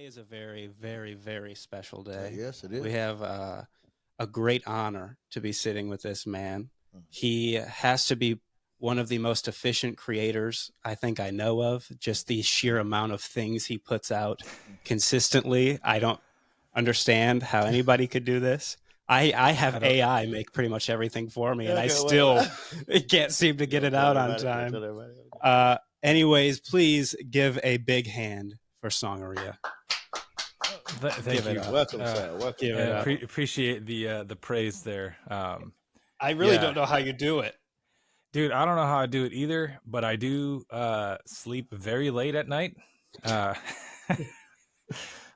Today is a very, very, very special day. Yes, it is. We have a great honor to be sitting with this man. He has to be one of the most efficient creators I think I know of. Just the sheer amount of things he puts out consistently. I don't understand how anybody could do this. I have AI make pretty much everything for me, and I still can't seem to get it out on time. Anyways, please give a big hand for Song-arrhea. Thank you. Welcome, sir. Welcome. Appreciate the praise there. I really don't know how you do it. Dude, I don't know how I do it either, but I do sleep very late at night.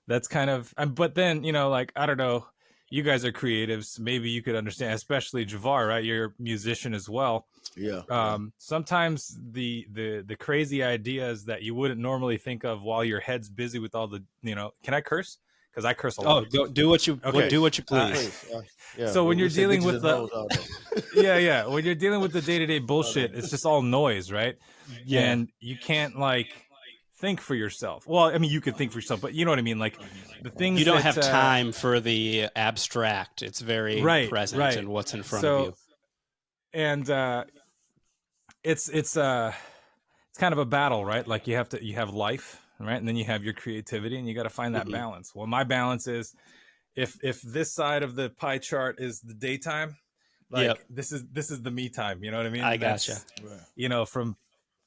That's kind of, but then, you know, like, I don't know, you guys are creatives. Maybe you could understand, especially Javar, right? You're a musician as well. Yeah. Sometimes the crazy ideas that you wouldn't normally think of while your head's busy with all the, you know, can I curse? Because I curse a lot. Oh, do what you please. So when you're dealing with the when you're dealing with the day-to-day bullshit, it's just all noise, right? Yeah. And you can't like think for yourself. Well, I mean, you could think for yourself, but you know what I mean? Like the things you don't have time for the abstract. It's very present in what's in front of you. And it's kind of a battle, right? Like you have life, right? And then you have your creativity, and you got to find that balance. Well, my balance is if this side of the pie chart is the daytime, like this is the me time. You know what I mean? I gotcha. You know, from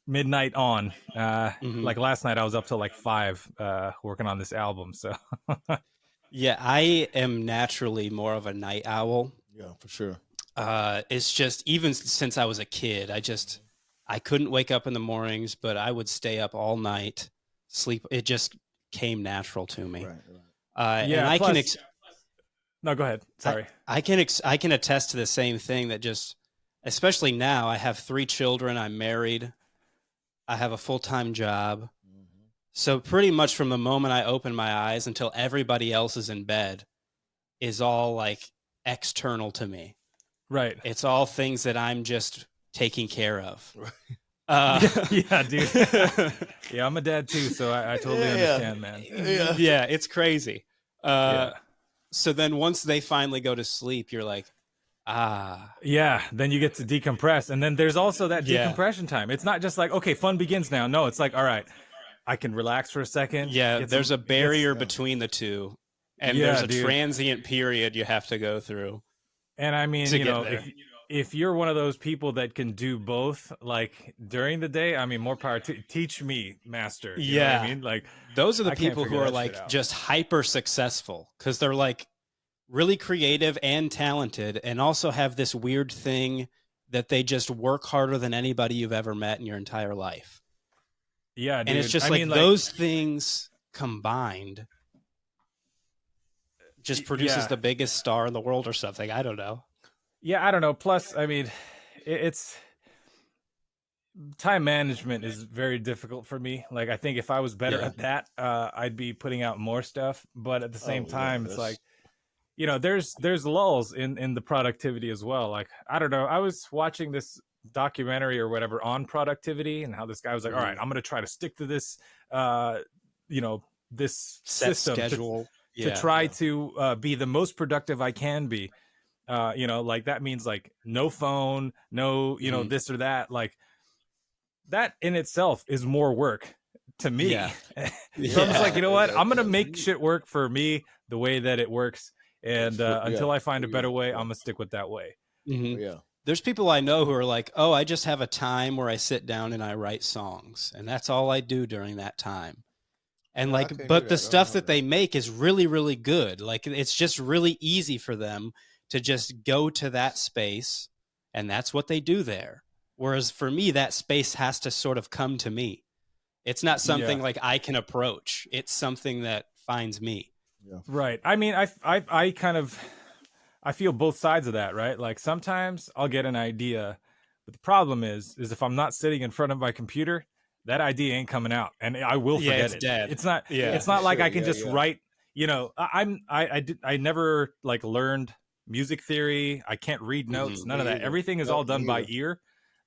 midnight on. Like last night, I was up till like 5 working on this album. So yeah, I am naturally more of a night owl. Yeah, for sure. It's just, even since I was a kid, I couldn't wake up in the mornings, but I would stay up all night, sleep. It just came natural to me. Right. And I can no, go ahead. Sorry. I can attest to the same thing, that just, especially now, I have 3 children. I'm married. I have a full-time job. So pretty much from the moment I open my eyes until everybody else is in bed is all like external to me. Right. It's all things that I'm just taking care of. Yeah, dude. Yeah, I'm a dad too, so I totally understand, man. Yeah, it's crazy. So then once they finally go to sleep, you're like, yeah, then you get to decompress. And then there's also that decompression time. It's not just like, okay, fun begins now. No, it's like, all right, I can relax for a second. Yeah, there's a barrier between the two. And there's a transient period you have to go through. And I mean, you know, if you're one of those people that can do both, like during the day, I mean, more power to teach me, master. You know what I mean? Like, those are the people who are like just hyper successful, because they're like really creative and talented, and also have this weird thing that they just work harder than anybody you've ever met in your entire life. Yeah, dude. And it's just those things combined just produces the biggest star in the world or something. I don't know. Yeah, I don't know. Plus, I mean, it's time management is very difficult for me. Like, I think if I was better at that, I'd be putting out more stuff. But at the same time, it's like, you know, there's lulls in the productivity as well. Like, I don't know. I was watching this documentary or whatever on productivity, and how this guy was like, all right, I'm going to try to stick to this, you know, this set system schedule to try to be the most productive I can be. You know, like that means like no phone, no, you know, this or that. Like that in itself is more work to me. So I'm just like, you know what? I'm going to make shit work for me the way that it works. And until I find a better way, I'm going to stick with that way. There's people I know who are like, oh, I just have a time where I sit down and I write songs, and that's all I do during that time. And like, but the stuff that they make is really, really good. Like, it's just really easy for them to just go to that space, and that's what they do there. Whereas for me, that space has to sort of come to me. It's not something like I can approach. It's something that finds me. Right. I mean, I kind of, I feel both sides of that, right? Like sometimes I'll get an idea, but the problem is if I'm not sitting in front of my computer, that idea ain't coming out, and I will forget it's it. Dead. It's not. It's not like I can just write. You know, I never like learned music theory. I can't read notes. None of that. Everything is all done by ear.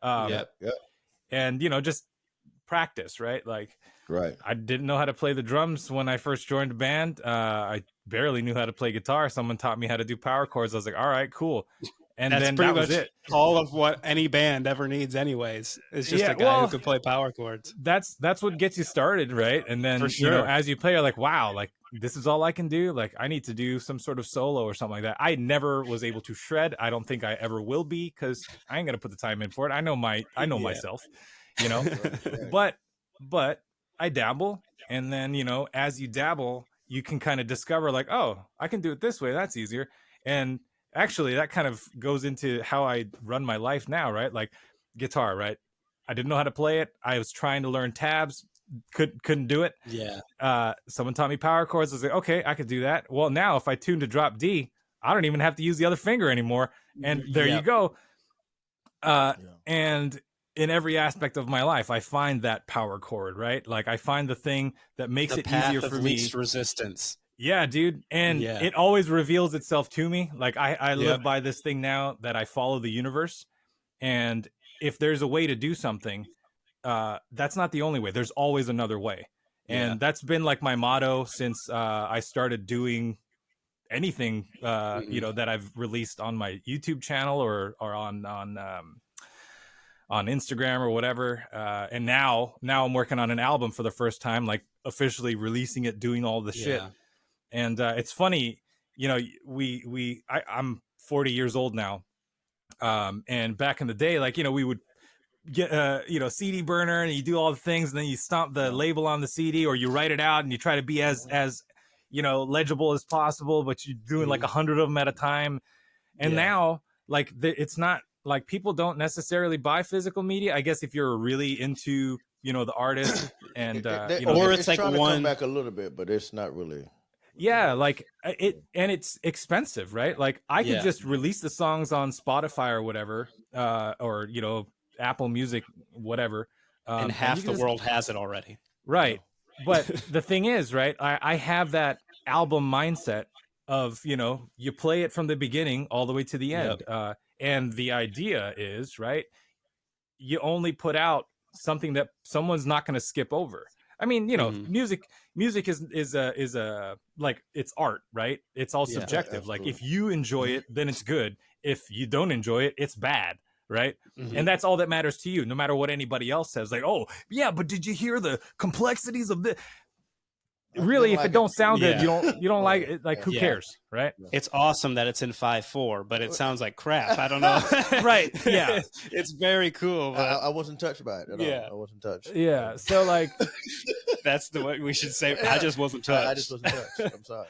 And you know, just practice, right? Like, right. I didn't know how to play the drums when I first joined a band. I barely knew how to play guitar. Someone taught me how to do power chords. I was like, all right, cool. And That's then pretty that was much it. all of what any band ever needs anyways. It's just Yeah, a guy who can play power chords. That's what gets you started, right? And then, For sure. as you play, you're like, wow, like this is all I can do. Like I need to do some sort of solo or something like that. I never was able to shred. I don't think I ever will be, because I ain't gonna put the time in for it. I know myself, but I dabble. And then, as you dabble, you can kind of discover like, oh, I can do it this way. That's easier. And actually that kind of goes into how I run my life now, right? Like guitar, right? I didn't know how to play it. I was trying to learn tabs, couldn't do it. Yeah. Someone taught me power chords. I was like, okay, I could do that. Well, now if I tune to drop D, I don't even have to use the other finger anymore. And there you go. And in every aspect of my life, I find that power chord, right? Like I find the thing that makes it easier for me. Least resistance. Yeah, dude. And it always reveals itself to me. Like I live by this thing now that I follow the universe. And if there's a way to do something, that's not the only way. There's always another way. And that's been like my motto since I started doing anything, that I've released on my YouTube channel or on Instagram or whatever. And now I'm working on an album for the first time, like officially releasing it, doing all the shit. And it's funny, I'm 40 years old now. And back in the day, like, we would get CD burner and you do all the things and then you stomp the label on the CD or you write it out and you try to be as legible as possible, but you're doing like 100 of them at a time. And now like it's not like people don't necessarily buy physical media. I guess if you're really into the artist and or it's like trying to come back a little bit, but it's not really. Yeah, like and it's expensive, right? Like I could just release the songs on Spotify or whatever, or Apple Music, whatever, and half the world has it already, right? But the thing is, right? I have that album mindset of you play it from the beginning all the way to the end, and the idea is, right, you only put out something that someone's not going to skip over. I mean, music is a like it's art, right? It's all subjective. Like if you enjoy it, then it's good. If you don't enjoy it, it's bad, right? And that's all that matters to you, no matter what anybody else says. Like, oh yeah, but did you hear the complexities of this? Really, if it don't sound good, you don't like it. Like, who cares, right? It's awesome that it's in 5/4, but it sounds like crap. I don't know. Right? Yeah, it's very cool. But I wasn't touched by it at all. I wasn't touched. Yeah, so like, that's the way we should say. I just wasn't touched. I just wasn't touched. I'm sorry.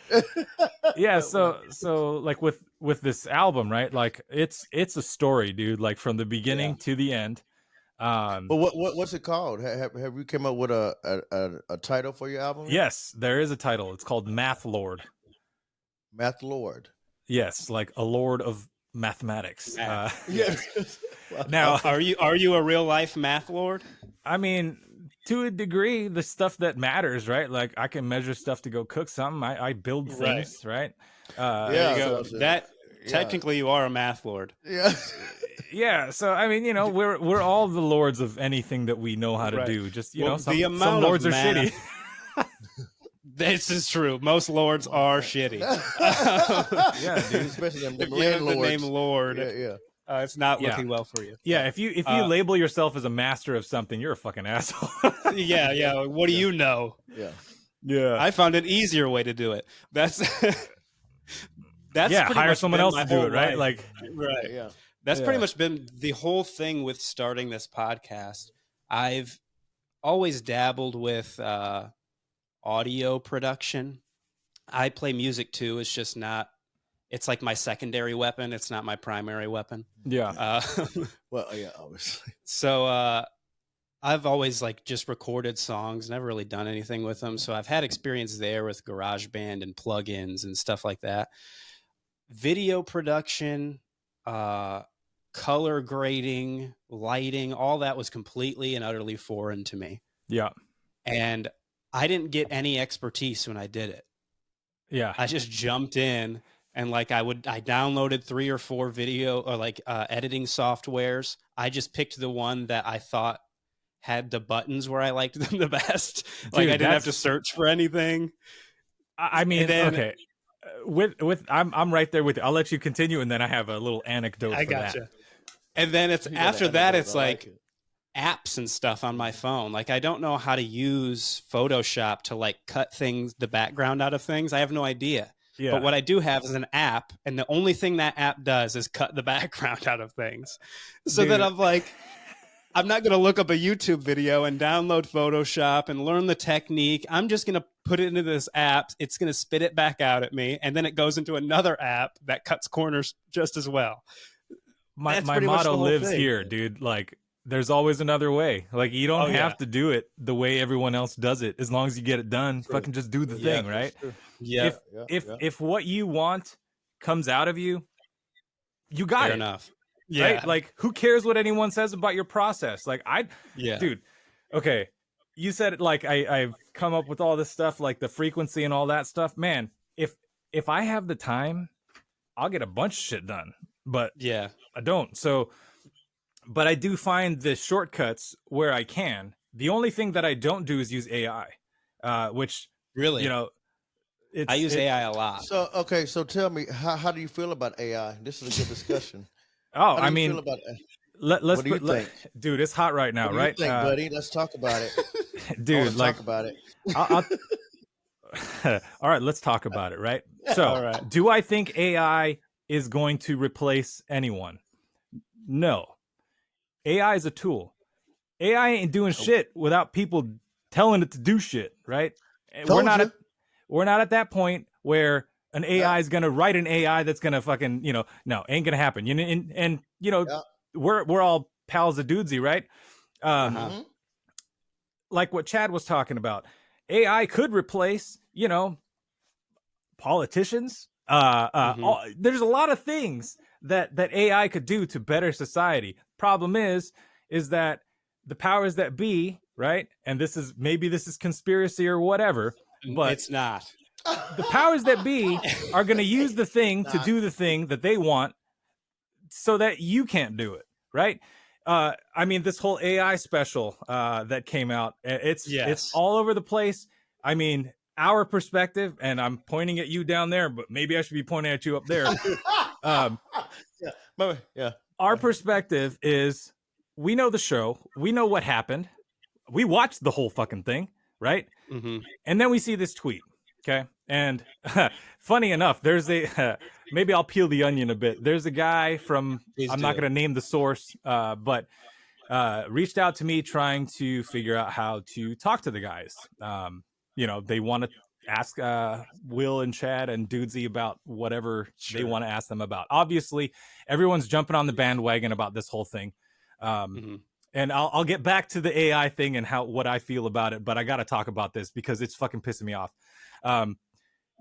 Yeah, so like with this album, right? Like it's a story, dude. Like from the beginning to the end. But what's it called? Have you come up with a title for your album? Yes, there is a title. It's called Math Lord. Math Lord. Yes, like a lord of mathematics. Yes. Now, are you a real life math lord? I mean, to a degree, the stuff that matters, right? Like I can measure stuff to go cook something. I build things, right? There you go. That technically you are a math lord. Yeah. Yeah, so I mean, we're all the lords of anything that we know how to do. Just some lords are shitty. This is true. Most lords are shitty. Yeah, dude, especially them landlords. The name Lord. Yeah. It's not looking well for you. Yeah, if you label yourself as a master of something, you're a fucking asshole. Yeah. What do you know? Yeah. I found an easier way to do it. That's hire someone else to do it, right? Like, right. Yeah. That's pretty much been the whole thing with starting this podcast. I've always dabbled with audio production. I play music too. It's just not. It's like my secondary weapon. It's not my primary weapon. Yeah. Well, yeah, obviously. So I've always like just recorded songs, never really done anything with them. So I've had experience there with GarageBand and plugins and stuff like that. Video production, color grading, lighting, all that was completely and utterly foreign to me. Yeah. And I didn't get any expertise when I did it. Yeah. I just jumped in and like I downloaded 3 or 4 video or like editing softwares. I just picked the one that I thought had the buttons where I liked them the best. Dude, like I didn't have to search for anything. I mean, then, okay. With I'm right there with you. I'll let you continue, and then I have a little anecdote for gotcha. that. And then it's You got after an that, anecdote, it's I like it. apps and stuff on my phone. Like I don't know how to use Photoshop to like cut things, the background out of things. I have no idea. Yeah. But what I do have is an app, and the only thing that app does is cut the background out of things. So Dude. then I'm like, I'm not going to look up a YouTube video and download Photoshop and learn the technique. I'm just going to put it into this app. It's going to spit it back out at me. And then it goes into another app that cuts corners just as well. My That's pretty much motto the whole lives thing. here, dude. Like, there's always another way. Like, you don't have to do it the way everyone else does it. As long as you get it done, fucking just do the thing, right? Yeah. If what you want comes out of you, you got Fair it. enough. Right? Like, who cares what anyone says about your process? Like, dude, okay. You said like I've come up with all this stuff, like the frequency and all that stuff. Man, if I have the time, I'll get a bunch of shit done. But yeah, I don't. So, but I do find the shortcuts where I can. The only thing that I don't do is use AI, which really, you know, I use AI a lot. So okay, so tell me, how do you feel about AI? This is a good discussion. Oh, I mean, feel about let's what do you think? Dude, it's hot right now, what do right? you think, buddy? Let's talk about it. Dude, like, talk about it. I'll all right, let's talk about it, right? So, do I think AI is going to replace anyone? No. AI is a tool. AI ain't doing shit without people telling it to do shit, right? We're not at that point where an AI is going to write an AI that's going to fucking, no, ain't going to happen. We're all pals of Dudesy, right? Like what Chad was talking about. AI could replace, politicians. There's a lot of things that AI could do to better society. Problem is that the powers that be, right? And this is conspiracy or whatever, but it's not. The powers that be are going to use the thing to do the thing that they want so that you can't do it, right? I mean, this whole AI special that came out, it's all over the place. I mean, our perspective, and I'm pointing at you down there, but maybe I should be pointing at you up there. Our perspective is, we know the show, we know what happened, we watched the whole fucking thing, right? And then we see this tweet. Okay. And funny enough, there's maybe I'll peel the onion a bit. There's a guy from, I'm not going to name the source, but reached out to me trying to figure out how to talk to the guys. They want to ask Will and Chad and Dudesy about whatever they want to ask them about. Obviously, everyone's jumping on the bandwagon about this whole thing. And I'll get back to the AI thing and what I feel about it, but I got to talk about this because it's fucking pissing me off.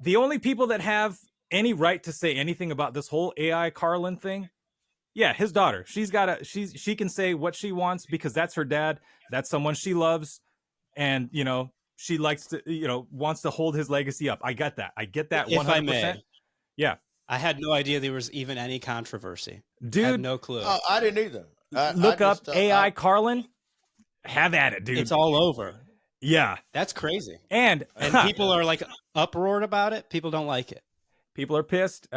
The only people that have any right to say anything about this whole AI Carlin thing, his daughter. She can say what she wants because that's her dad. That's someone she loves, and she likes to wants to hold his legacy up. I get that. 100%. If I may. Yeah. I had no idea there was even any controversy. Dude, I had no clue. I didn't either. Look up AI Carlin. Have at it, dude. It's all over. Yeah. That's crazy. And people are like uproared about it. People don't like it. People are pissed.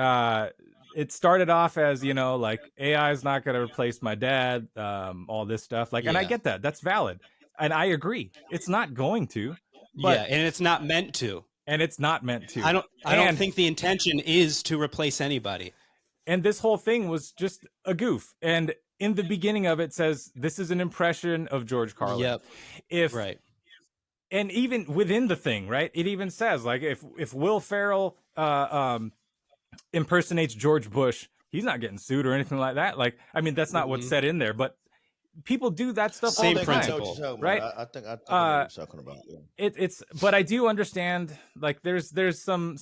It started off as, like, AI is not going to replace my dad, all this stuff. Like, and I get that. That's valid. And I agree. It's not going to. But, and it's not meant to. And it's not meant to. I don't think the intention is to replace anybody. And this whole thing was just a goof. And in the beginning of it says, this is an impression of George Carlin. Yep. Right. And even within the thing, right? It even says, like, if Will Ferrell impersonates George Bush, he's not getting sued or anything like that. Like, I mean, that's not what's said in there, but people do that stuff all the time. Same principle, right? I think I know what you're talking about. Yeah. But I do understand, like, there's some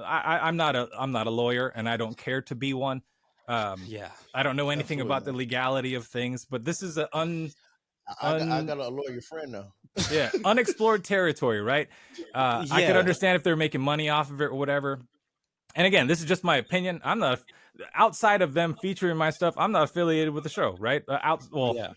I'm not a lawyer, and I don't care to be one. I don't know anything about the legality of things, but this is I got a lawyer friend now. Unexplored territory, right? I could understand if they're making money off of it or whatever. And again, this is just my opinion. I'm not outside of them featuring my stuff. I'm not affiliated with the show, right?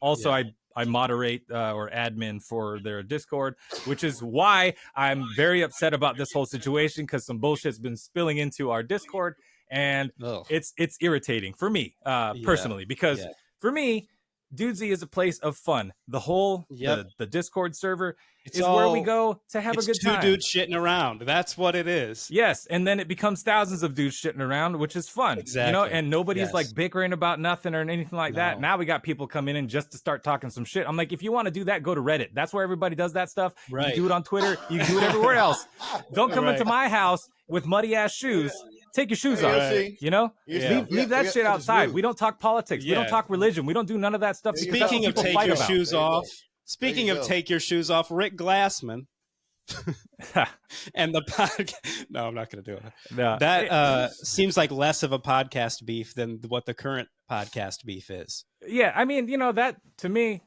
Also, moderate or admin for their Discord, which is why I'm very upset about this whole situation, because some bullshit's been spilling into our Discord, and it's irritating for me personally, because for me, Dudesy is a place of fun. The whole the Discord server is where we go to have a good time. Two dudes shitting around. That's what it is. Yes, and then it becomes thousands of dudes shitting around, which is fun. Exactly. You know, and nobody's like bickering about nothing or anything like that. Now we got people come in and just to start talking some shit. I'm like, if you want to do that, go to Reddit. That's where everybody does that stuff. Right. You can do it on Twitter. You can do it everywhere else. Don't come into my house with muddy ass shoes. Take your shoes off. You know, leave that shit outside. We don't talk politics. We don't talk religion. We don't do none of that stuff. Speaking of take your shoes off. Speaking of take your shoes off, Rick Glassman. And the podcast. No, I'm not going to do it. No. That seems like less of a podcast beef than what the current podcast beef is. Yeah, I mean, you know, that to me,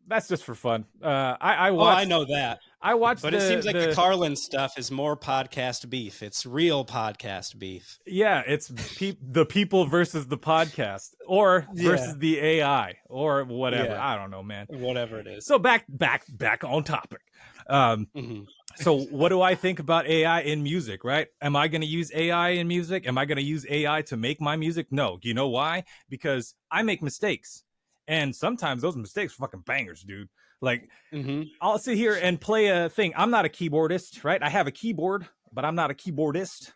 that's just for fun. I know that. I watched, but it seems like the Carlin stuff is more podcast beef. It's real podcast beef. Yeah, it's the people versus the podcast, or versus the AI, or whatever. I don't know, man. Whatever it is. So back on topic. So what do I think about AI in music, right? Am I going to use AI in music? Am I going to use AI to make my music? No. You know why? Because I make mistakes. And sometimes those mistakes are fucking bangers, dude. Like, I'll sit here and play a thing. I'm not a keyboardist, right? I have a keyboard, but I'm not a keyboardist.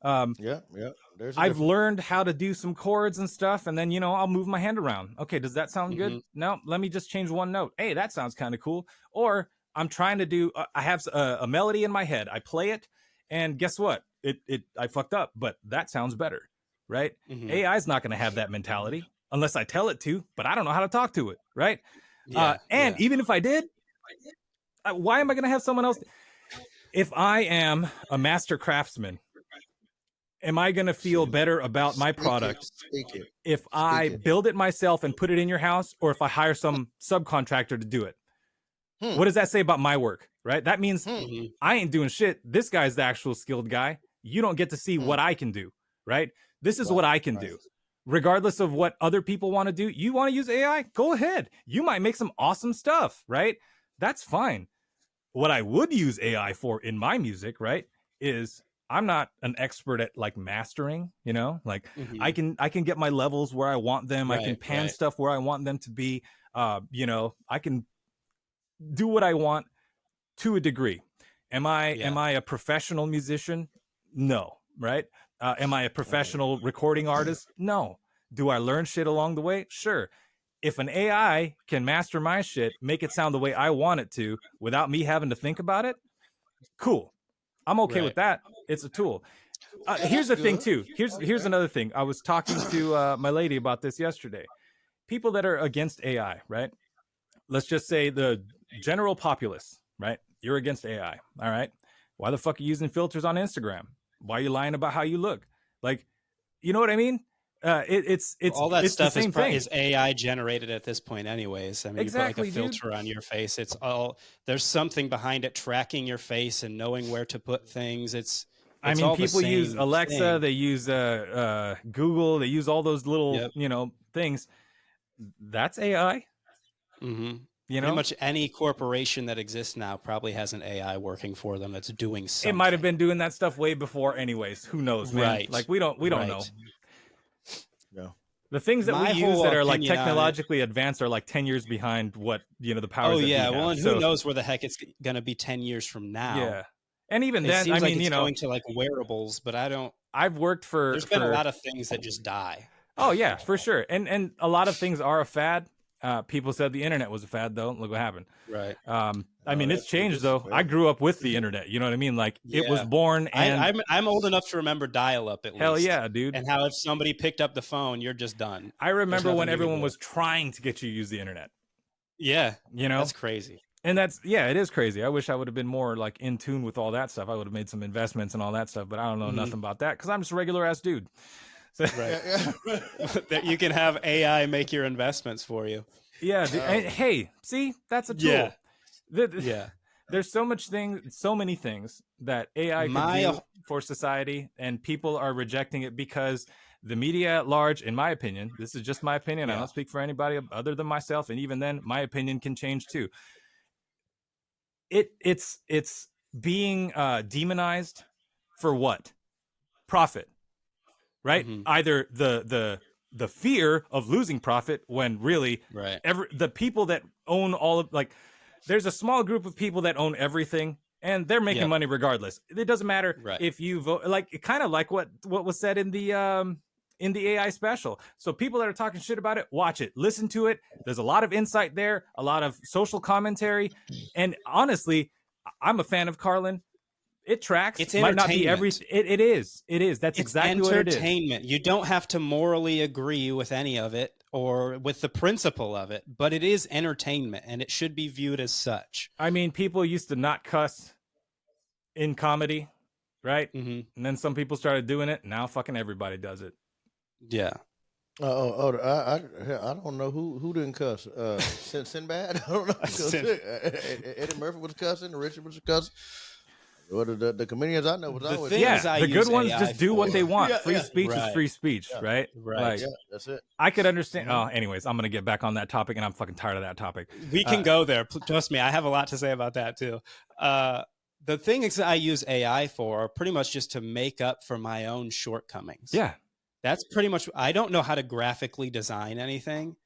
I've learned how to do some chords and stuff, and then, you know, I'll move my hand around. Okay, does that sound good? No, let me just change one note. Hey, that sounds kind of cool. Or I'm trying to do, I have a melody in my head. I play it, and guess what? I fucked up, but that sounds better, right? AI is not going to have that mentality unless I tell it to, but I don't know how to talk to it, right? Even if I did, why am I going to have someone else? If I am a master craftsman, am I going to feel better about my product if I build it myself and put it in your house, or if I hire some subcontractor to do it? What does that say about my work, right? That means I ain't doing shit. This guy's the actual skilled guy. You don't get to see what I can do, right? This is what I can do. Regardless of what other people want to do, you want to use AI? Go ahead. You might make some awesome stuff, right? That's fine. What I would use AI for in my music, right, is I'm not an expert at like mastering, you know, like I can get my levels where I want them. I can pan stuff where I want them to be. You know, I can do what I want to a degree. Am I a professional musician? No, right? Am I a professional recording artist? No. Do I learn shit along the way? Sure. If an AI can master my shit, make it sound the way I want it to without me having to think about it, cool. I'm okay with that. It's a tool. Here's the thing too. Here's another thing. I was talking to my lady about this yesterday. People that are against AI, right? Let's just say the general populace, right? You're against AI. All right. Why the fuck are you using filters on Instagram? Why are you lying about how you look? Like, you know what I mean? It's all that it's stuff the same thing. is AI generated at this point, anyways. I mean, exactly, you put like a filter on your face. It's all there's something behind it, tracking your face and knowing where to put things. I mean, people use Alexa, they use Google, they use all those little you know things. That's AI. You know, pretty much any corporation that exists now probably has an AI working for them that's doing something. It might have been doing that stuff way before, anyways. Who knows, man? Right. Like we don't know. No. The things that we use that are like technologically advanced are like 10 years behind what, you know, the powers that we have. Well, and who knows where the heck it's going to be 10 years from now. Yeah. And even then, I mean, it's you know, going to like wearables, but I've worked for there's been a lot of things that just die. Oh yeah, for sure. And a lot of things are a fad. People said the internet was a fad, though. Look what happened. Right. I mean, it's changed, though. I grew up with the internet. You know what I mean? Like, it was born, and I'm old enough to remember dial-up, at least. Hell yeah, dude. And how if somebody picked up the phone, you're just done. I remember when everyone was trying to get you to use the internet. Yeah. You know? That's crazy. And it is crazy. I wish I would have been more, like, in tune with all that stuff. I would have made some investments and all that stuff, but I don't know nothing about that, because I'm just a regular-ass dude. So, That you can have AI make your investments for you. Yeah. And, hey, see, that's a tool. Yeah. There's so many things that AI can do for society, and people are rejecting it because the media at large, in my opinion, this is just my opinion. I Yeah. don't speak for anybody other than myself. And even then, my opinion can change too. It's being demonized for what? Profit, right? Mhm. Either the fear of losing profit, when really Right. the people that own all of, like, there's a small group of people that own everything, and they're making Yep. money regardless. It doesn't matter Right. if you vote, like, kind of like what was said in the AI special. So people that are talking shit about it, watch it, listen to it. There's a lot of insight there, a lot of social commentary, and honestly, I'm a fan of Carlin. It tracks. It's Might not be entertainment. It is. That's It's exactly what it is. entertainment. You don't have to morally agree with any of it or with the principle of it, but it is entertainment, and it should be viewed as such. I mean, people used to not cuss in comedy, right? Mm-hmm. And then some people started doing it. Now fucking everybody does it. Yeah. I don't know who didn't cuss. Sinbad? I don't know. Eddie Murphy was cussing. Richard was cussing. Well, the comedians I know was The always thing is, I the good use ones AI just do what for- they want. Yeah, Free yeah. speech is Right. free speech, Yeah. right? Right. Like, yeah, that's it. I could understand. Oh, anyways, I'm gonna get back on that topic, and I'm fucking tired of that topic. We can go there. Trust me, I have a lot to say about that too. The things I use AI for are pretty much just to make up for my own shortcomings. Yeah, That's pretty much. I don't know how to graphically design anything,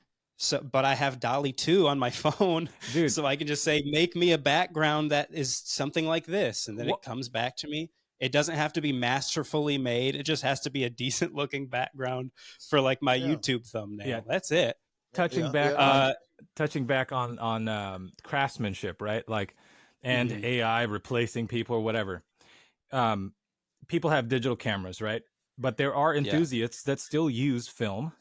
but I have DALL-E 2 on my phone, dude. so I can just say, make me a background that is something like this, and then it comes back to me. It doesn't have to be masterfully made. It just has to be a decent looking background for like my YouTube thumbnail. Yeah. That's it. touching back on craftsmanship, right? Like, and AI replacing people or whatever. People have digital cameras, right? But there are enthusiasts that still use film,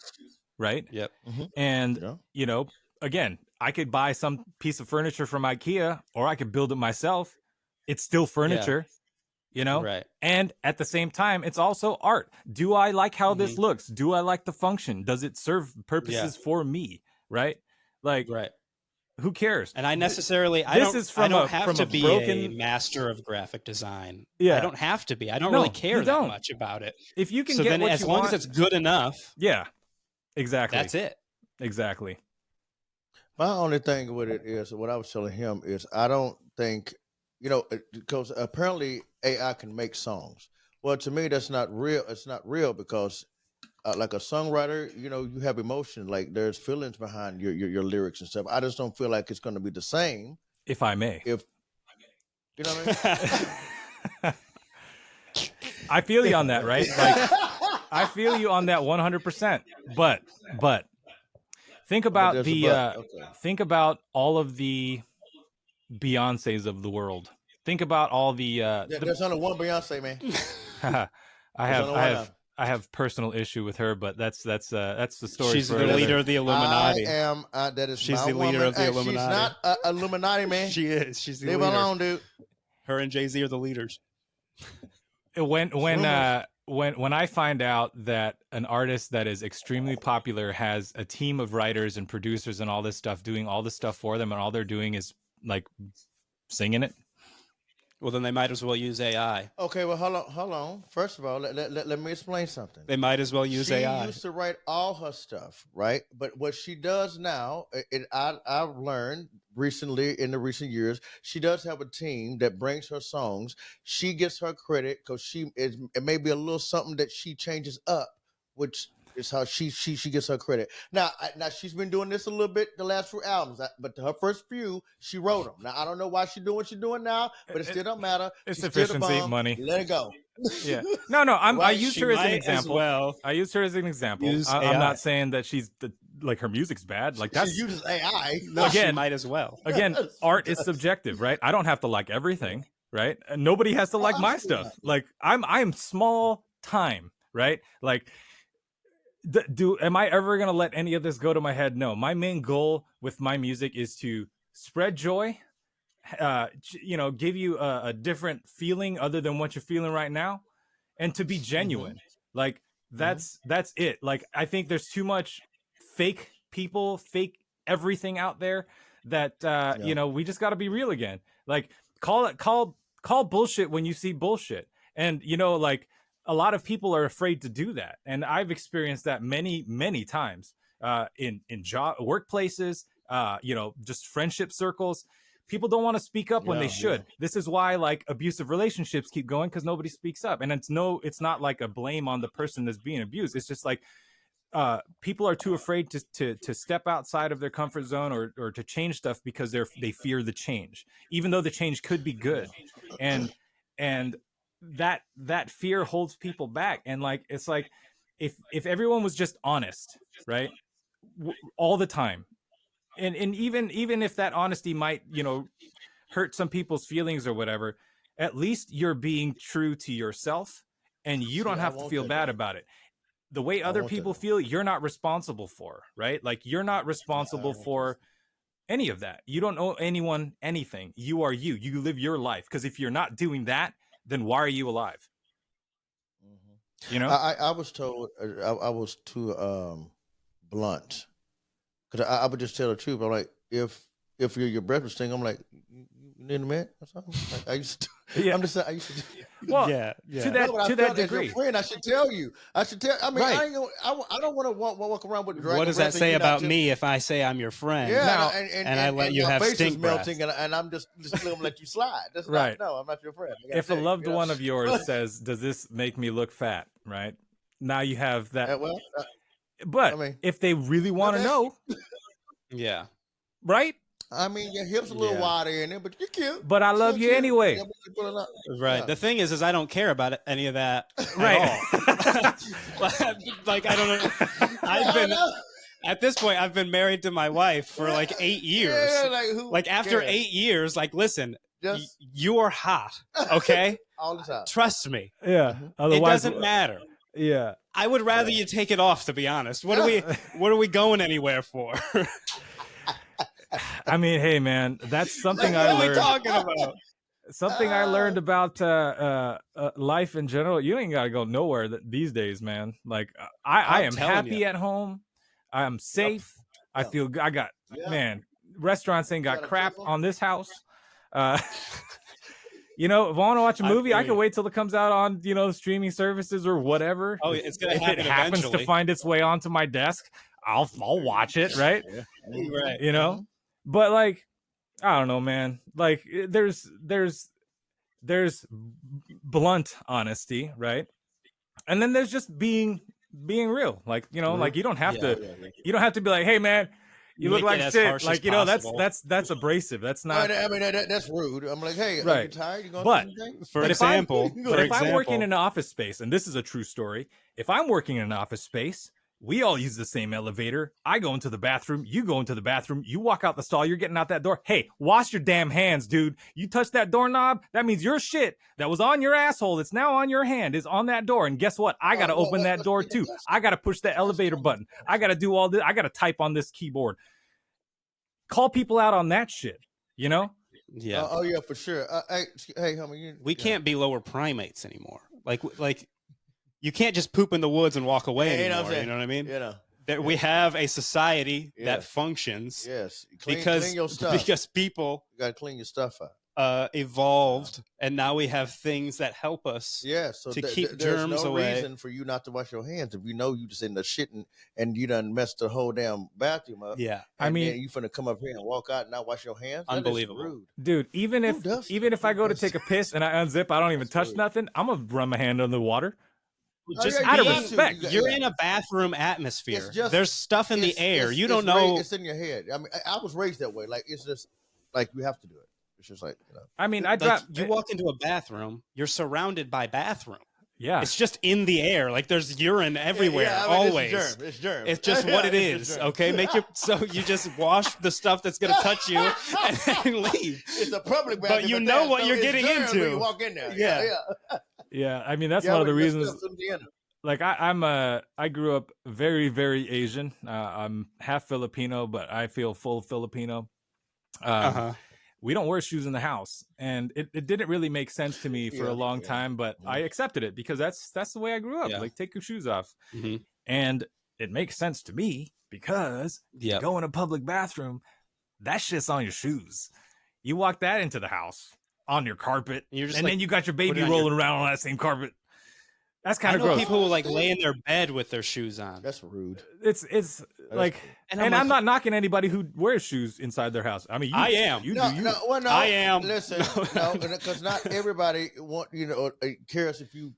right? Yep. And you know, again, I could buy some piece of furniture from IKEA, or I could build it myself. It's still furniture. You know, Right. and at the same time, it's also art. Do I like how this looks? Do I like the function? Does it serve purposes for me? Right? Like, Right. who cares? And I necessarily, I don't have to be a master of graphic design. Yeah. I don't have to be. I don't really care that much about it. If you can so get then what as you long want, as it's good enough, yeah, exactly. that's it. Exactly. My only thing with it is, what I was telling him is, I don't think, because apparently AI can make songs. Well, to me, that's not real. It's not real because, like a songwriter, you have emotion. Like, there's feelings behind your lyrics and stuff. I just don't feel like it's going to be the same. If I may. You know what I mean? I feel you on that, right? Like, I feel you on that 100%. But think about think about all of the Beyoncés of the world. Think about all the there's only one Beyonce, man. I have personal issue with her, but that's the story. She's for the leader of the Illuminati. She's the leader of the Illuminati. She's not Illuminati, man. She is. She's the leader. leader. Leave alone, dude. Her and Jay-Z are the leaders. When I find out that an artist that is extremely popular has a team of writers and producers and all this stuff doing all this stuff for them, and all they're doing is like singing it, well, then they might as well use AI. Okay, well, hold on. First of all, let me explain something. They might as well use AI. She used to write all her stuff, right? But what she does now, I've learned recently, in the recent years, she does have a team that brings her songs. She gets her credit because it may be a little something that she changes up, which is how she gets her credit. Now she's been doing this a little bit the last few albums, but her first few, she wrote them. Now I don't know why she's doing what she's doing now, but it still don't matter. It's She's still the efficiency, bomb. money. Let it go. Yeah. No. I use her as an might example. well I use her as an example. use I'm AI. not saying that she's like her music's bad. Like, that's She uses AI. No, she again, might as well. again, art is subjective, right? I don't have to like everything, right? And nobody has to like my stuff. Like, I'm small time, right? Like, am I ever gonna let any of this go to my head? No. My main goal with my music is to spread joy, give you a different feeling other than what you're feeling right now, and to be genuine. Like, that's it. Like, I think there's too much fake people, fake everything out there that we just got to be real again. Like, call bullshit when you see bullshit. And like, a lot of people are afraid to do that, and I've experienced that many times in job workplaces, just friendship circles. People don't want to speak up when they should. Yeah. This is why like abusive relationships keep going, because nobody speaks up. And it's not like a blame on the person that's being abused. It's just like people are too afraid to step outside of their comfort zone or to change stuff because they fear the change, even though the change could be good. And that fear holds people back. And like, it's like if everyone was just honest, right, all the time, and even if that honesty might hurt some people's feelings or whatever, at least you're being true to yourself, and you don't have to feel bad about it. The way other people feel, you're not responsible for, right? Like, you're not responsible for any of that. You don't owe anyone anything. You are you. You live your life. Because if you're not doing that, then why are you alive? I was told I was too blunt. Because I would just tell the truth. I'm like, if your breath was stinking, I'm like, you need a minute or something? Like, I used to. Yeah. I'm just saying. I used to. Well, yeah. To that degree. As your friend, I should tell you. I mean, right. I don't want to walk around with. What does that say about me if I say I'm your friend? Yeah, now, and I let you have stink breath, and I'm just going to let you slide. That's right. No, I'm not your friend. If a loved one of yours says, "Does this make me look fat?" Right now, you have that. But I mean, if they really want to know, yeah, right. I mean, your hips a little wider in there, but you're cute. But I love you anyway. Right. Yeah. The thing is I don't care about any of that right. at all. Like, I don't know. At this point, I've been married to my wife for like 8 years. Yeah, like after 8 years, like, listen, you are hot, okay? All the time. Trust me. Yeah. Otherwise, it doesn't matter. Yeah. I would rather you take it off, to be honest. What are we going anywhere for? I mean, hey, man, that's something I learned. What are we talking about? Something I learned about life in general. You ain't got to go nowhere these days, man. Like, I am happy at home. I am safe. I feel good. I got, man, restaurants ain't got crap on this house. If I want to watch a movie, I can wait till it comes out on, streaming services or whatever. Oh, it's going to happen if it happens to find its way onto my desk, I'll watch it, right? Right. But like, I don't know, man. Like, there's blunt honesty, right? And then there's just being real. Like, like you don't have to be like, hey, man, you look like shit. Like, that's abrasive. That's not. I mean, that's rude. I'm like, hey, are you tired? You going to do for example, if I'm working in an office space, and this is a true story, if I'm working in an office space, we all use the same elevator. I go into the bathroom. You go into the bathroom. You walk out the stall. You're getting out that door. Hey, wash your damn hands, dude. You touch that doorknob. That means your shit that was on your asshole, that's now on your hand, is on that door. And guess what? I got to open that door too. I got to push that elevator button. I got to do all this. I got to type on this keyboard. Call people out on that shit, Yeah. Oh, yeah, for sure. Hey, homie. We can't be lower primates anymore. Like. You can't just poop in the woods and walk away anymore. You know what I mean? We have a society that functions. Yes. Clean your stuff. Because people you gotta clean your stuff out. Evolved, and now we have things that help us. So to keep germs away. There's no reason for you not to wash your hands if you know you just in the shitting and you done messed the whole damn bathroom up. Yeah. I mean, you finna come up here and walk out and not wash your hands. Unbelievable, rude. Dude. Even if I go to take a piss and I unzip, I don't even touch nothing. I'm gonna run my hand under the water. Just out of respect. You're in a bathroom atmosphere. There's stuff in the air. You don't know. It's in your head. I mean, I was raised that way. Like, it's just like you have to do it. It's just like, I mean, you walk into a bathroom, you're surrounded by bathroom. Yeah. It's just in the air. Like, there's urine everywhere, always. It's germ. It's just what it is. Okay, so you just wash the stuff that's gonna touch you and then leave. It's a public bathroom, but you know what you're getting into. When you walk in there. Yeah, I mean, that's one of the reasons. Like, I grew up very, very Asian. I'm half Filipino, but I feel full Filipino. We don't wear shoes in the house, and it didn't really make sense to me for a long time, but I accepted it because that's the way I grew up. Like, take your shoes off, and it makes sense to me because you go in a public bathroom, that shit's on your shoes. You walk that into the house on your carpet, and then you got your baby rolling around on that same carpet. That's kind I of know gross. people who like lay in their bed with their shoes on. That's rude. It's like, And I'm not knocking anybody who wears shoes inside their house. I mean, I am. You No, do you. no, well, no. I am. Listen, no, because not everybody cares if you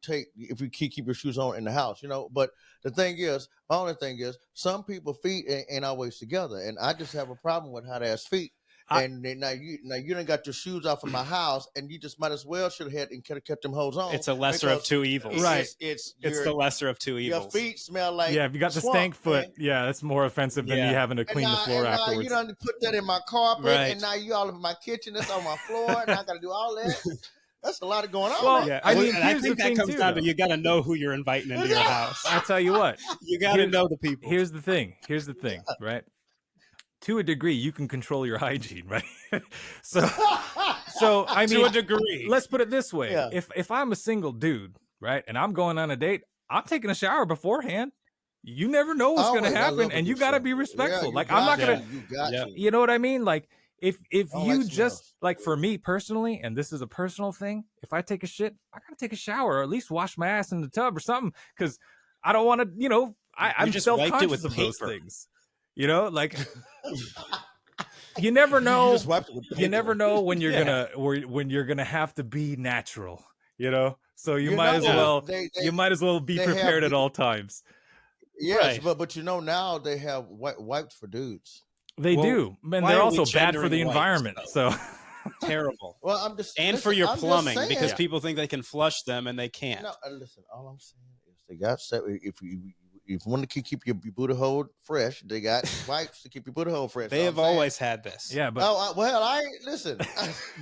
keep your shoes on in the house, But the thing is, my only thing is, some people feet ain't always together, and I just have a problem with hot ass feet. And now you done got your shoes off of my house, and you just might as well should have had and kept them hoes on. It's a lesser of two evils, right? It's the lesser of two evils. Your feet smell like if you got the swamp, stank foot, man. that's more offensive than you having to clean the floor afterwards. You done put that in my carpet, right. and now you all over my kitchen. That's on my floor, and I got to do all that. That's a lot going on. Well, man. I mean, I think that comes down to you got to know who you're inviting into your house. I tell you what, you got to know the people. Here's the thing, right? To a degree, you can control your hygiene, right? so I mean, to a degree. Let's put it this way: Yeah. if I'm a single dude, right, and I'm going on a date, I'm taking a shower beforehand. You never know what's going to happen, and you got to be respectful. Like I'm not gonna, you know what I mean? Like if you just like for me personally, and this is a personal thing, if I take a shit, I gotta take a shower or at least wash my ass in the tub or something, because I don't want to, I'm just self-conscious of those things. Like you never know. You never know when you're gonna have to be natural. So you might as well be prepared at all times. Yes, right. but now they have wipes for dudes. They do, and they're also bad for the environment. So terrible. Well, I'm just for your plumbing, because people think they can flush them and they can't. No, listen. All I'm saying is they got if you want to keep your booty hole fresh, they got wipes to keep your booty hole fresh. They have always had this. Yeah, but I listen.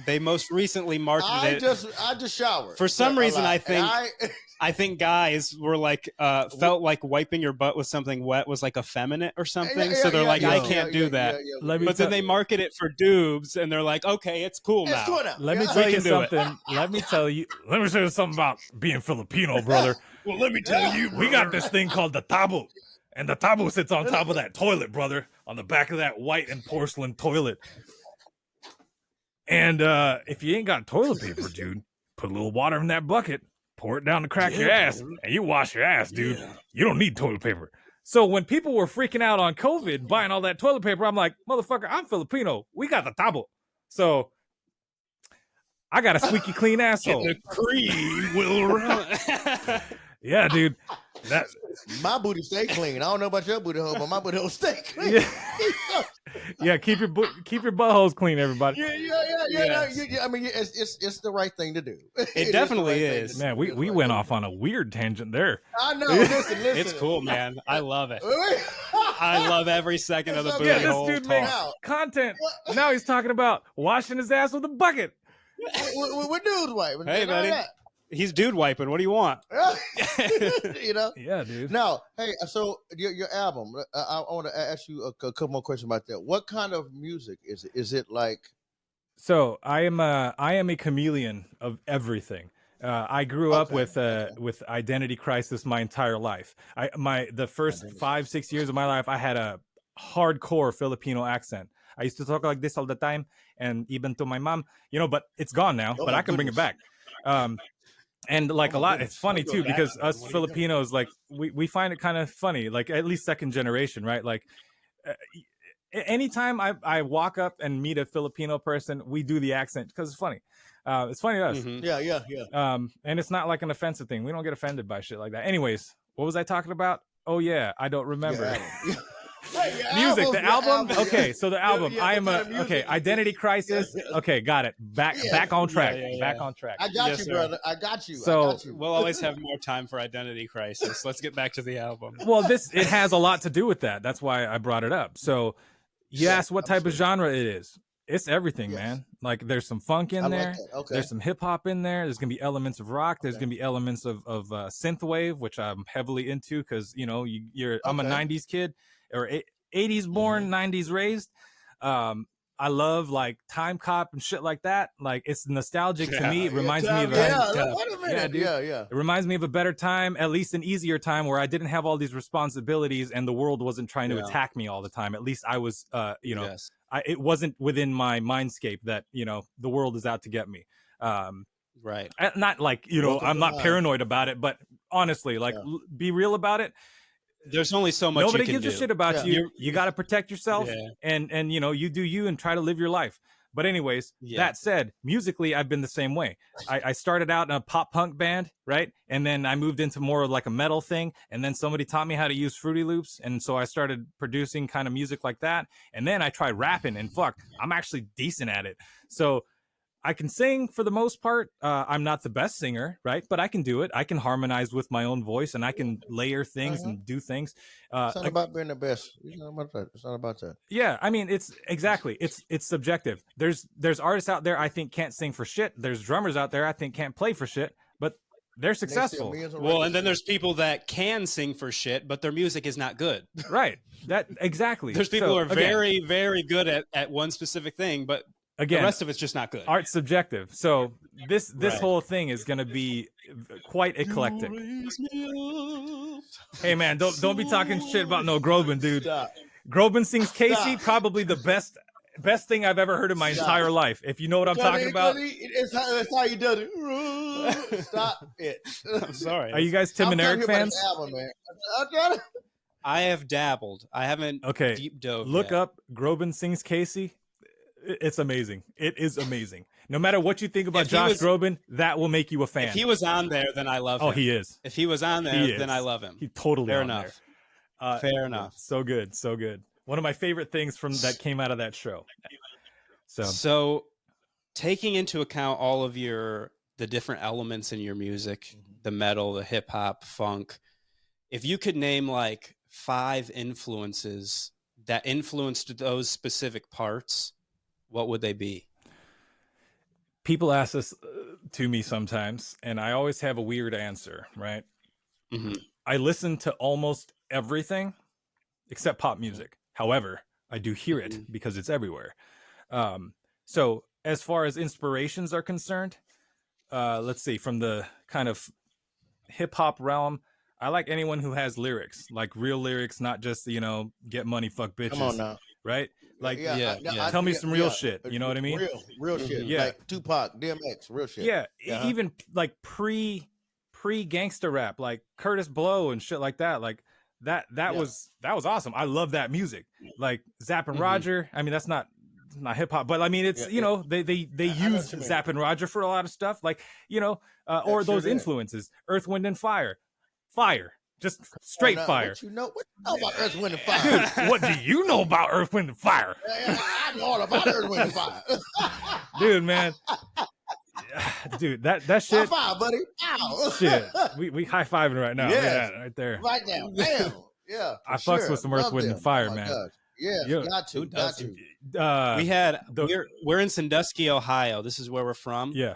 They most recently marketed it. I just showered. For some reason, I think guys were like felt like wiping your butt with something wet was like effeminate or something. So they're like, I can't do that. But then they market it for dudes, and they're like, okay, it's cool now. Let me tell you something. Let me tell you something about being Filipino, brother. Well, let me tell you, we got this thing called the tabo, and the tabo sits on top of that toilet, brother, on the back of that white and porcelain toilet. And if you ain't got toilet paper, dude, put a little water in that bucket, pour it down the crack of your ass, and you wash your ass, dude. Yeah. You don't need toilet paper. So when people were freaking out on COVID, buying all that toilet paper, I'm like, motherfucker, I'm Filipino. We got the tabo. So I got a squeaky clean asshole. The cream will run. Yeah, dude. My booty stay clean. I don't know about your booty hole, but my booty hole stay clean. Yeah, keep your buttholes clean, everybody. Yeah. I mean, it's the right thing to do. It definitely is. Man, we went off on a weird tangent there. I know. Listen. It's cool, man. I love it. I love every second of the booty hole. This dude makes content. Now he's talking about washing his ass with a bucket. We're dudes wiping. Hey, buddy. He's dude wiping. What do you want? Yeah, dude. Now, hey, so your album. I want to ask you a couple more questions about that. What kind of music is it? Is it like? So I am a chameleon of everything. I grew up with identity crisis my entire life. The first 5-6 years of my life, I had a hardcore Filipino accent. I used to talk like this all the time, and even to my mom, but it's gone now. But I can bring it back. And like a lot, it's funny too, because us Filipinos, like we find it kind of funny, like at least second generation, right? Like anytime I walk up and meet a Filipino person, we do the accent because it's funny. It's funny to us. Mm-hmm. Yeah. And it's not like an offensive thing. We don't get offended by shit like that. Anyways, what was I talking about? Oh yeah, I don't remember. Music, the album. Okay, so the album. I am identity crisis. Okay, got it. Back on track. Back on track. I got you, brother. I got you. So we'll always have more time for identity crisis. Let's get back to the album. Well, it has a lot to do with that. That's why I brought it up. So you asked what type of genre it is. It's everything, man. Like there's some funk in there. Okay. There's some hip hop in there. There's gonna be elements of rock. There's gonna be elements of synthwave, which I'm heavily into because I'm a '90s kid. Or 80s born, 90s raised. I love like Time Cop and shit like that. Like it's nostalgic to me. It reminds me of It reminds me of a better time, at least an easier time where I didn't have all these responsibilities and the world wasn't trying to attack me all the time. At least I was, it wasn't within my mindscape that the world is out to get me. Right. Not like I'm not paranoid about it, but honestly, like be real about it. There's only so much nobody you can gives do. a shit about you. You got to protect yourself, and you know, you do you and try to live your life. But anyways, that said, musically, I've been the same way. I started out in a pop punk band, right? And then I moved into more of like a metal thing. And then somebody taught me how to use Fruity Loops. And so I started producing kind of music like that. And then I tried rapping, and fuck, I'm actually decent at it. So I can sing for the most part. I'm not the best singer, right? But I can do it. I can harmonize with my own voice, and I can layer things and do things. It's not about being the best. It's not about that. It's not about that. Yeah, I mean, it's subjective. There's artists out there I think can't sing for shit. There's drummers out there I think can't play for shit, but they're successful. Well, and then there's people that can sing for shit, but their music is not good. Right. That exactly. There's people who are very, very good at one specific thing, but again, the rest of it's just not good. Art's subjective. So this whole thing is going to be quite eclectic. Hey man, don't be talking shit about no Groban, dude. Stop. Groban sings Casey, probably the best thing I've ever heard in my entire life. If you know what I'm talking about. It's how you do it. Stop it. I'm sorry. Are you guys Tim and Eric fans? Album, man. I have dabbled. I haven't deep dove. Look up Groban sings Casey. It's amazing. It is amazing. No matter what you think about Josh Groban, that will make you a fan. If he was on there, then I love him. Oh, he is. If he was on there, then I love him. He totally Fair on enough. There. Fair enough. So good. So good. One of my favorite things from that came out of that show. So taking into account all of the different elements in your music, the metal, the hip hop, funk, if you could name like 5 influences that influenced those specific parts, what would they be? People ask this to me sometimes, and I always have a weird answer, right? Mm-hmm. I listen to almost everything except pop music. However, I do hear it because it's everywhere. So as far as inspirations are concerned, let's see, from the kind of hip hop realm, I like anyone who has lyrics, like real lyrics, not just, you know, get money, fuck bitches. Come on now. Right? Like, tell me some real shit. You know what I mean? Real shit. Yeah. Like Tupac, DMX, real shit. Yeah. Even like pre gangster rap, like Curtis Blow and shit like that. Like that was awesome. I love that music. Like Zapp and Roger. I mean, that's not hip hop, but I mean, it's, you know, they use Zapp and Roger for a lot of stuff, like, you know, or those influences, Earth, Wind and Fire. Just straight fire. What you know about Earth, Wind, and Fire? Dude, what do you know about Earth, Wind, and Fire? I know all about Earth, Wind, and Fire. Dude, man. Dude, that shit. High five, buddy. Ow. Shit. We high-fiving right now. Yes. Right there. Right now. Damn. Yeah. I fucks with some Earth, Wind, and Fire, man. Gosh. Yeah, got to. We had we're in Sandusky, Ohio. This is where we're from. Yeah.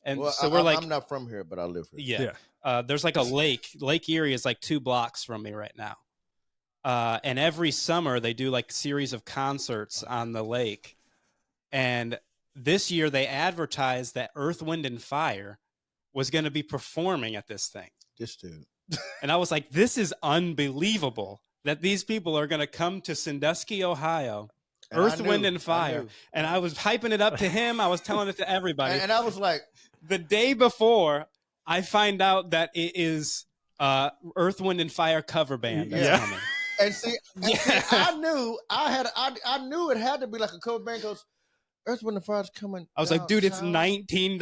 And well, so I'm not from here, but I live here. Yeah. There's like a lake. Lake Erie is like 2 blocks from me right now. And every summer they do like series of concerts on the lake. And this year they advertised that Earth, Wind, and Fire was going to be performing at this thing. This dude. And I was like, this is unbelievable that these people are going to come to Sandusky, Ohio, Earth, Wind, and Fire. And I was hyping it up to him. I was telling it to everybody. And I was like, the day before, I find out that it is Earth, Wind, and Fire cover band that's coming. And see, I knew it had to be like a cover band because Earth, Wind, and Fire's coming. I was like, dude, it's $19.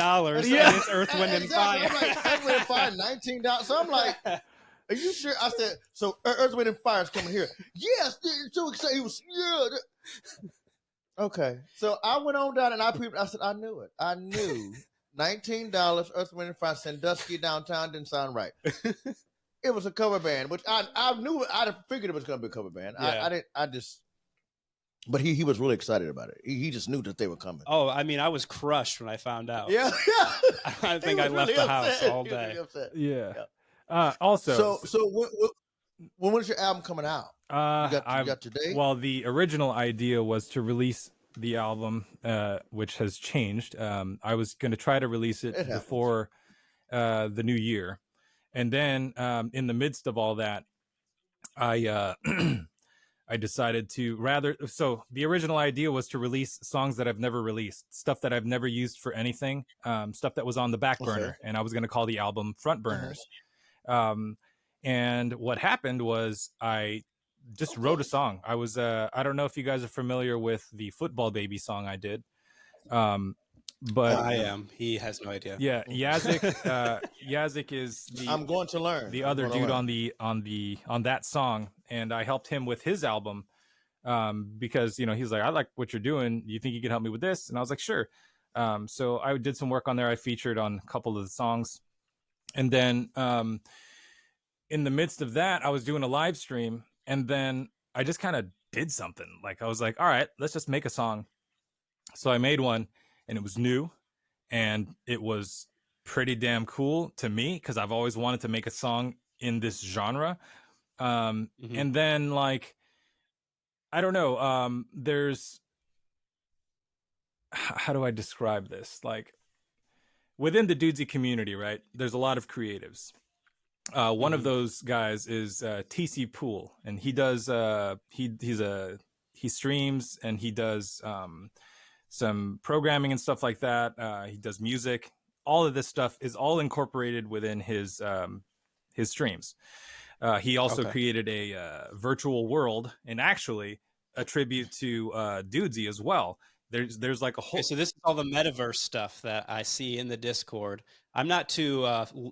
Yeah. And it's Earth, Wind, and Fire. I'm like, Earth, Wind, and Fire, $19. So I'm like, are you sure? I said, so Earth, Wind, and Fire's coming here. Yes, so excited. He was, Okay. So I went on down and I said, I knew it. I knew $19, Earth, Wind, and Fire, Sandusky downtown didn't sound right. It was a cover band, which I knew. I figured it was going to be a cover band. Yeah. But he was really excited about it. He just knew that they were coming. Oh, I mean, I was crushed when I found out. Yeah. I think I left the house all day. Yeah. Also, so when was your album coming out? You got today? Well, the original idea was to release the album, which has changed. I was going to try to release it before the new year. And then in the midst of all that, I I decided to so the original idea was to release songs that I've never released, stuff that I've never used for anything, stuff that was on the back burner. And I was going to call the album Front Burners. And what happened was I just wrote a song. I was I don't know if you guys are familiar with the Football Baby song I did. But I am. He has no idea. Yeah, Yahzick is I'm going to learn. the other dude on that song, and I helped him with his album because he's like, I like what you're doing. You think you can help me with this? And I was like, sure. So I did some work on there. I featured on a couple of the songs, and then in the midst of that, I was doing a live stream, and then I just kind of did something. Like I was like, all right, let's just make a song. So I made one, and it was new, and it was pretty damn cool to me because I've always wanted to make a song in this genre. And then like, I don't know, there's, how do I describe this? Like within the Dudesy community, right? There's a lot of creatives. One of those guys is TC Pool, and he does he streams and he does some programming and stuff like that. He does music. All of this stuff is all incorporated within his streams. He also created a virtual world, and actually a tribute to Dudesy as well. There's like a whole. So this is all the metaverse stuff that I see in the Discord. I'm not too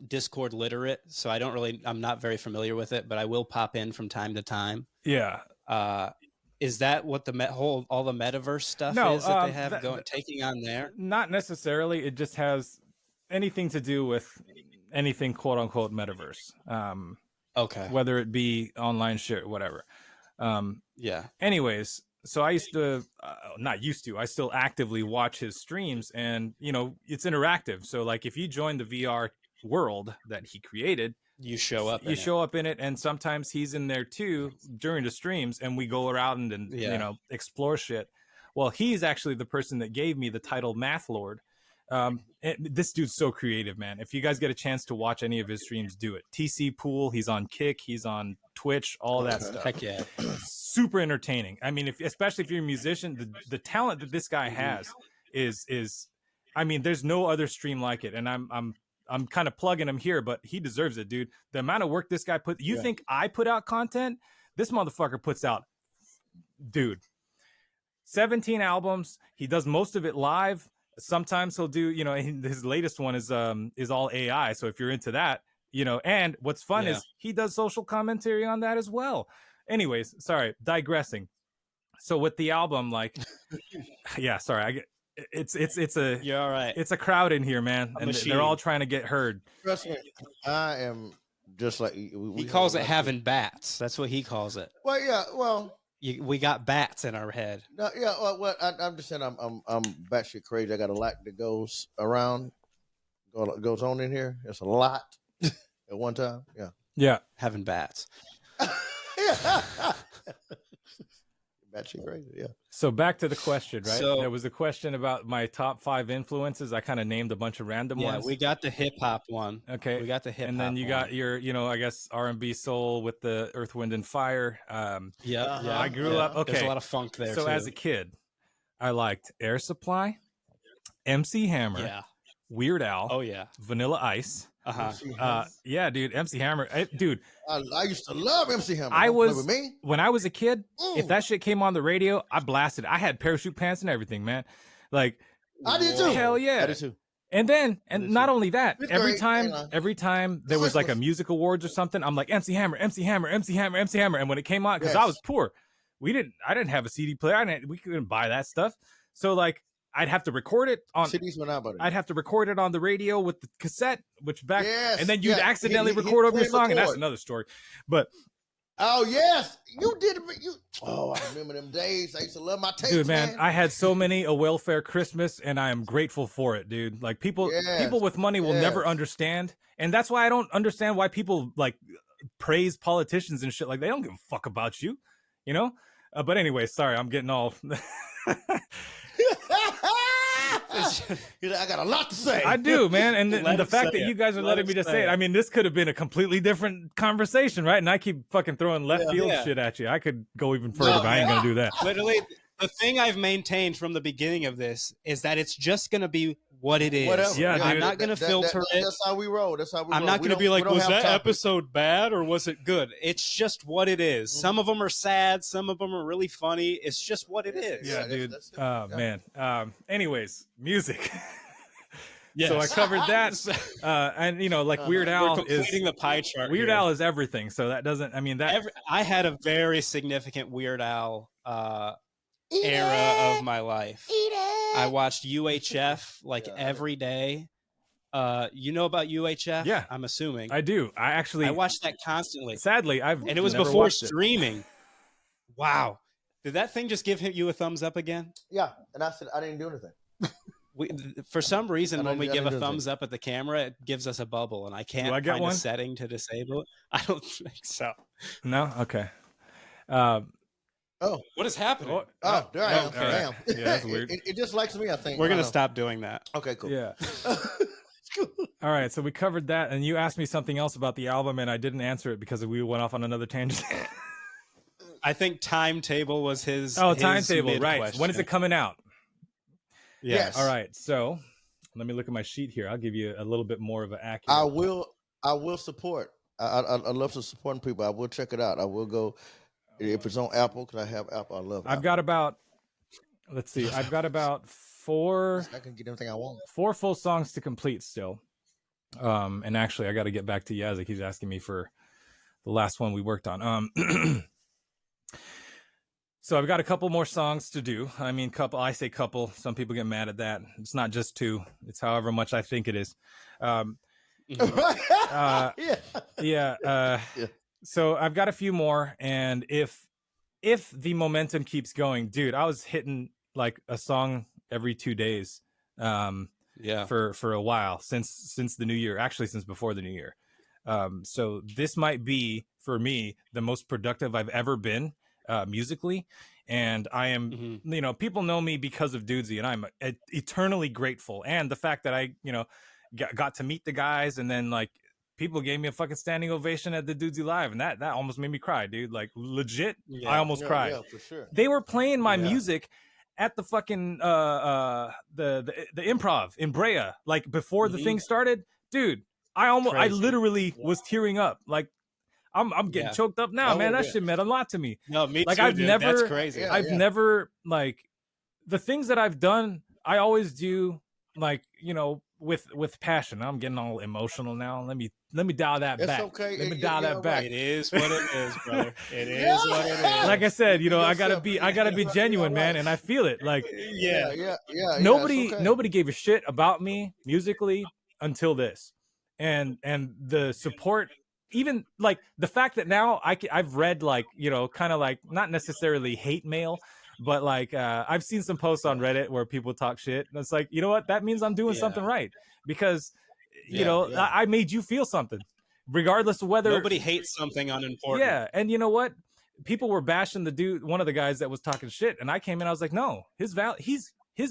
Discord literate, so I'm not very familiar with it, but I will pop in from time to time. Yeah. Is that what all the metaverse stuff is that they have taking on there? Not necessarily. It just has anything to do with anything quote unquote metaverse. Whether it be online shit, whatever. Yeah. Anyways, so I used to, I still actively watch his streams, and it's interactive. So like if you join the VR world that he created, you show up in it, and sometimes he's in there too during the streams, and we go around and explore shit. Well, he's actually the person that gave me the title Math Lord. This dude's so creative, man. If you guys get a chance to watch any of his streams, do it. TC Pool, he's on Kick, he's on Twitch, all that stuff. Heck yeah. Super entertaining. I mean, especially if you're a musician, the talent that this guy has is I mean, there's no other stream like it. And I'm kind of plugging him here, but he deserves it, dude. The amount of work this guy put. You think I put out content? This motherfucker puts out, dude, 17 albums. He does most of it live. Sometimes he'll do, his latest one is all AI. So if you're into that, and what's fun is he does social commentary on that as well. Anyways, sorry, digressing. So with the album, like, sorry, it's a you're all right. It's a crowd in here, man, and they're all trying to get heard. Trust me, I am just like he calls it having bats. That's what he calls it. Well, yeah, well, we got bats in our head. No, yeah, well, I'm just saying I'm batshit crazy. I got a lot that goes on in here. It's a lot at one time. Yeah, having bats. Batshit crazy, yeah. So back to the question, right? So, there was a question about my top 5 influences. I kind of named a bunch of random ones. Yeah, we got the hip hop one. Okay, we got the hip hop. And then you got your, I guess R&B soul with the Earth, Wind, and Fire. I grew up. Okay, there's a lot of funk there. So too. As a kid, I liked Air Supply, MC Hammer, Weird Al. Oh yeah, Vanilla Ice. Yeah, dude, MC Hammer, dude. I used to love MC Hammer. When I was a kid, if that shit came on the radio, I blasted it. I had parachute pants and everything, man. Like, I did too. Hell yeah, I did too. And then, not only that, every time there was like a music awards or something, I'm like MC Hammer, MC Hammer, MC Hammer, MC Hammer. And when it came out, because I was poor, I didn't have a CD player. We couldn't buy that stuff. So like, I'd have to record it on. CDs went out, buddy. I'd have to record it on the radio with the cassette, and then you'd accidentally record over your song, and that's another story. But oh yes, you did it. I remember them days. I used to love my tapes, dude, man. I had so many a welfare Christmas, and I am grateful for it, dude. Like people with money will never understand, and that's why I don't understand why people like praise politicians and shit. Like they don't give a fuck about you, But anyway, sorry, I'm getting all. I got a lot to say. I do, man. And the fact that you guys are letting me just say it. I mean, this could have been a completely different conversation, right? And I keep fucking throwing left field shit at you. I could go even further, but I ain't going to do that. Literally, the thing I've maintained from the beginning of this is that it's just going to be what it is. Whatever. Yeah, I'm dude. not going to filter it. That's how we roll. That's how we roll. I'm not We going to be don't- we like, don't was have that topics. episode bad or was it good? It's just what it is. Some of them are sad. Some of them are really funny. It's just what it is. Yeah, Yeah, dude. that's it. Oh, Yeah. man. Anyways, music. Yes. So I covered that. And, you know, like Weird We're Al completing is... the pie chart. Weird here. Al is everything. So that doesn't... I mean, that... I had a very significant Weird Al era of my life. I watched UHF like every day. You know about UHF? Yeah. I'm assuming. I do. I watched that constantly. Sadly, and it was before streaming. Wow. Did that thing just give you a thumbs up again? Yeah, and I said I didn't do anything. For some reason, when we give a do thumbs up at the camera, it gives us a bubble, and I can't find a setting to disable it. I don't think so. No? Okay. Oh, what is happening? there I am. okay. Damn. Yeah, that's weird. It just likes me, I think. We're going to stop doing that. Okay, cool. Yeah. Cool. All right, so we covered that, and you asked me something else about the album, and I didn't answer it because we went off on another tangent. I think timetable was his. Timetable, right? Question. When is it coming out? Yes. All right, so let me look at my sheet here. I'll give you a little bit more of an accurate. I will support. I love to support people. I will check it out. I will go if it's on Apple because I have Apple. I love. I've got about. Let's see. I've got about 4. I can get everything I want. 4 full songs to complete still. And actually, I got to get back to Yahzick. He's asking me for the last one we worked on. So I've got a couple more songs to do. I mean, couple. I say couple. Some people get mad at that. It's not just 2. It's however much I think it is. Yeah. So I've got a few more, and if the momentum keeps going, dude, I was hitting like a song every 2 days. For a while since the new year, actually since before the new year. So this might be for me the most productive I've ever been musically, and I am you know, people know me because of Dudesy, and I'm eternally grateful, and the fact that I, you know, got to meet the guys, and then like people gave me a fucking standing ovation at the Dudesy Live, and that almost made me cry, dude. Like legit, I almost cried. Yeah, for sure. They were playing my music at the fucking the improv in Brea, like before the thing started, dude. I literally was tearing up. Like I'm getting choked up now, man. That shit meant a lot to me. No, me like, too, I've dude. never, That's crazy. I've never, like, the things that I've done, I always do, like, you know, with passion. I'm getting all emotional now. Let me dial that back. Okay. Let me dial that back. It is what it is, brother. It is what it is. Like I said, you know, I gotta be genuine, man, and I feel it. Like, yeah. Nobody gave a shit about me musically until this, and the support. Even like the fact that now I've read, like, you know, kind of like not necessarily hate mail, but like I've seen some posts on Reddit where people talk shit, and it's like, you know what, that means I'm doing something right, because you know, I made you feel something, regardless of whether nobody hates something unimportant. Yeah, and you know what, people were bashing the dude, one of the guys that was talking shit, and I came in, I was like, no, his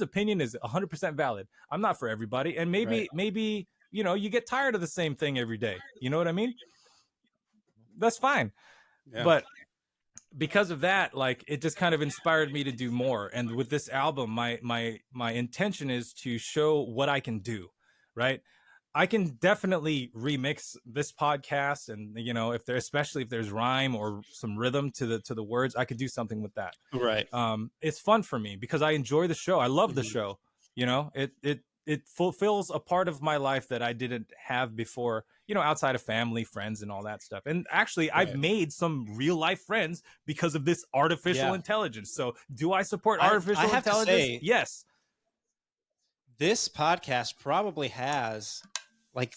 opinion is 100% valid. I'm not for everybody, and maybe you know, you get tired of the same thing every day. You know what I mean? That's fine. Yeah. But because of that, like, it just kind of inspired me to do more. And with this album, my intention is to show what I can do, right? I can definitely remix this podcast, and you know, especially if there's rhyme or some rhythm to the words, I could do something with that. Right. It's fun for me because I enjoy the show. I love the show. You know, it fulfills a part of my life that I didn't have before, you know, outside of family, friends, and all that stuff. And actually, I've made some real life friends because of this artificial intelligence. So do I support artificial intelligence? To say, yes. This podcast probably has like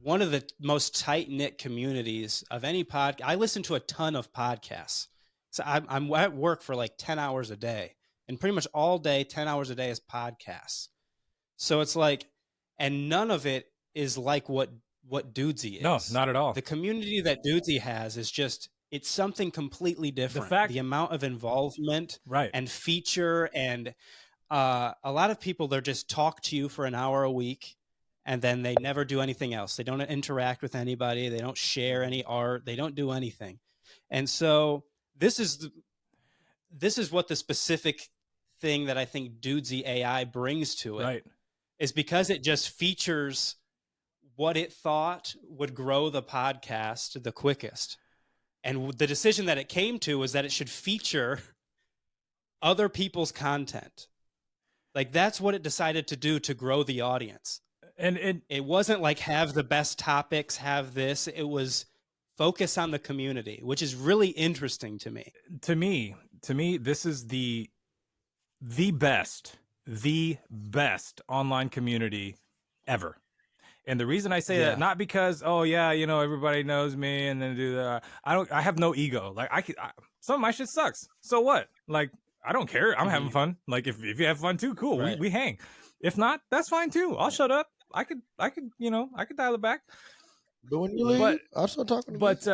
one of the most tight-knit communities of any podcast. I listen to a ton of podcasts. So I'm at work for like 10 hours a day, and pretty much all day, 10 hours a day is podcasts. So it's like, and none of it is like what Dudesy is. No, not at all. The community that Dudesy has is just, it's something completely different. The amount of involvement and feature, and a lot of people, they're just talk to you for an hour a week, and then they never do anything else. They don't interact with anybody. They don't share any art. They don't do anything. And so this is what the specific thing that I think Dudesy AI brings to it. Right. is because it just features what it thought would grow the podcast the quickest. And the decision that it came to was that it should feature other people's content. Like, that's what it decided to do to grow the audience. And it wasn't like have the best topics, have this. It was focus on the community, which is really interesting to me. To me, this is the best online community ever. And the reason I say that, not because, oh yeah, you know, everybody knows me and then do that. I have no ego. Like some of my shit sucks. So what? Like, I don't care. I'm having fun. Like if you have fun too, cool. Right. We hang. If not, that's fine too. I'll shut up. I could, you know, I could dial it back. But when you leave, I'll start talking. But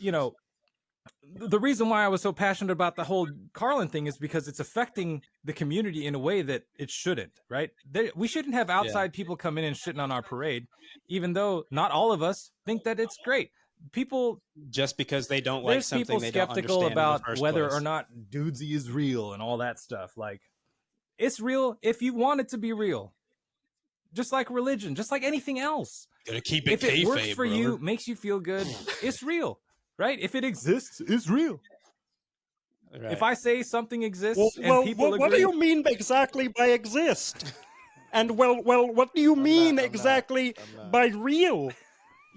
you know, the reason why I was so passionate about the whole Carlin thing is because it's affecting the community in a way that it shouldn't, right? We shouldn't have outside people come in and shitting on our parade, even though not all of us think that it's great. People, just because they don't like something, they don't understand. There's people skeptical about whether or not Dudesy is real and all that stuff. Like, it's real if you want it to be real. Just like religion, just like anything else. Gotta keep it if it works for you, makes you feel good, it's real. Right? If it exists, it's real. Right. If I say something exists and people agree... What do you mean exactly by exist? And well, what do you mean exactly by real?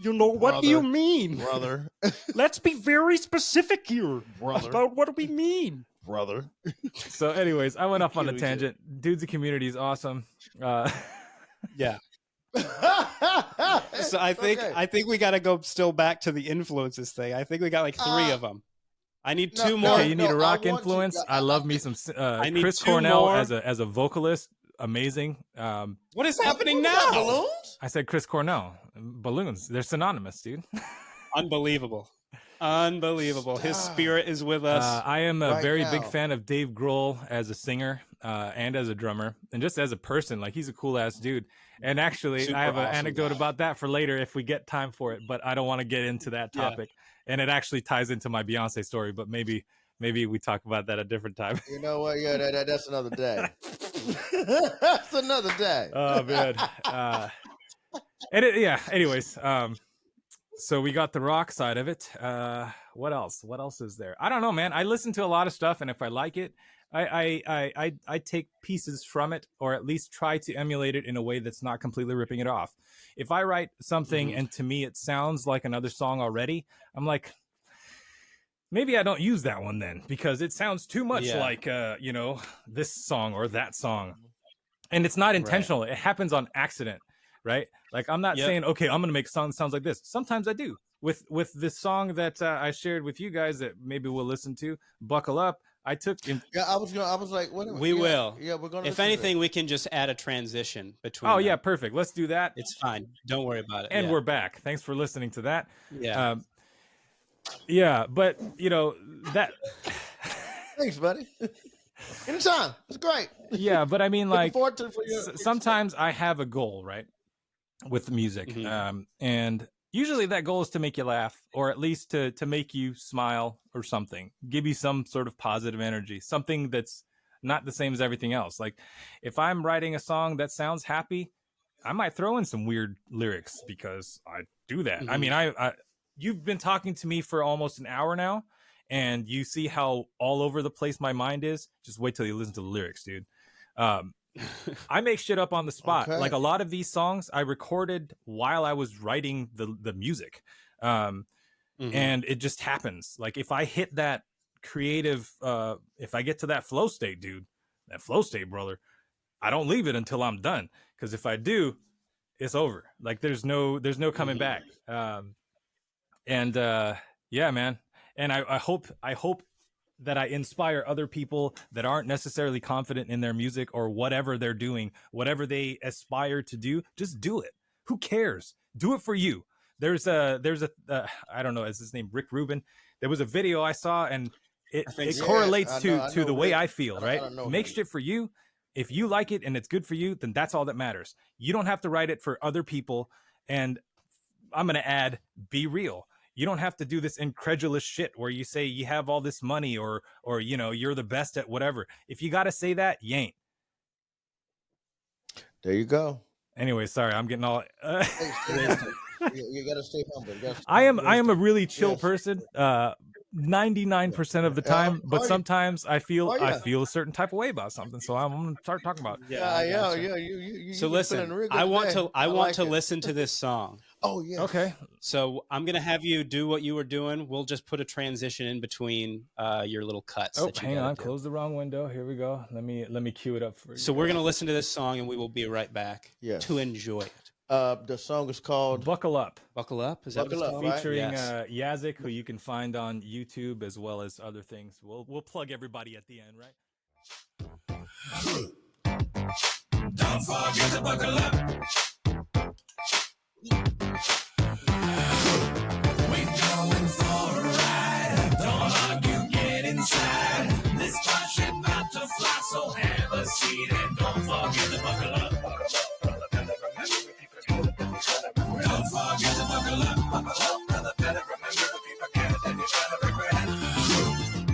You know, what do you mean? Brother. Let's be very specific here about what do we mean. Brother. So anyways, I went off on a tangent. Dudesy community is awesome. Yeah. So I think we got to go still back to the influences thing. I think we got like 3 of them. I need 2 more. Okay, you need a rock influence. I love me some Chris Cornell as a vocalist. Amazing. What is happening now? Balloons? I said Chris Cornell. Balloons. They're synonymous, dude. Unbelievable. Unbelievable. His spirit is with us. I am a very big fan of Dave Grohl as a singer and as a drummer, and just as a person. Like, he's a cool ass dude. And actually, I have an anecdote about that for later if we get time for it, but I don't want to get into that topic. And it actually ties into my Beyonce story, but maybe we talk about that a different time. You know what? Yeah, that's another day. That's another day. Oh man. Anyways, so we got the rock side of it. What else? What else is there? I don't know, man. I listen to a lot of stuff, and if I like it, I take pieces from it, or at least try to emulate it in a way that's not completely ripping it off. If I write something and to me it sounds like another song already, I'm like, maybe I don't use that one then, because it sounds too much like you know, this song or that song. And it's not intentional. It happens on accident, right? Like, I'm not saying, okay, I'm gonna make a song that sounds like this. Sometimes I do. With this song that I shared with you guys that maybe we'll listen to, Buckle Up. I was like, what? We will. Yeah, we're gonna. If anything, we can just add a transition between. Oh, yeah, perfect. Let's do that. It's fine. Don't worry about it. And we're back. Thanks for listening to that. Yeah. Yeah, but you know that. Thanks, buddy. Anytime. It's great. Yeah, but I mean, like, sometimes I have a goal, right, with music, and usually that goal is to make you laugh, or at least to make you smile or something, give you some sort of positive energy, something that's not the same as everything else. Like, if I'm writing a song that sounds happy, I might throw in some weird lyrics because I do that. I mean, you've been talking to me for almost an hour now, and you see how all over the place my mind is. Just wait till you listen to the lyrics, dude. I make shit up on the spot. Okay. Like, a lot of these songs I recorded while I was writing the music. And it just happens. Like, if I hit that creative, if I get to that flow state, dude, that flow state, brother, I don't leave it until I'm done. Because if I do, it's over. Like, there's no coming back. Yeah, man. And I hope that I inspire other people that aren't necessarily confident in their music or whatever they're doing, whatever they aspire to do. Just do it. Who cares? Do it for you. There's a I don't know, is his name Rick Rubin? There was a video I saw, and it correlates to the way I feel, right? Make shit for you. If you like it and it's good for you, then that's all that matters. You don't have to write it for other people. And I'm going to add, be real. You don't have to do this incredulous shit where you say you have all this money or you know, you're the best at whatever. If you got to say that, you ain't. There you go. Anyway, sorry, I'm getting all. You gotta stay humble. I am a really chill person. 99% of the time, but sometimes I feel a certain type of way about something. So I'm gonna start talking about it. Yeah. So listen, I want to listen to this song. Oh yeah. Okay. So I'm gonna have you do what you were doing. We'll just put a transition in between your little cuts. Oh, hang on, close the wrong window. Here we go. Let me cue it up for you. So we're gonna listen to this song, and we will be right back to enjoy it. The song is called "Buckle Up." Buckle Up. Is that Buckle Up, right? Featuring Yahzick, who you can find on YouTube as well as other things. We'll plug everybody at the end, right? Don't forget to buckle up. We're going for a ride. Don't argue, get inside. This starship about to fly, so have a seat and don't forget to buckle up. Don't forget to buckle up.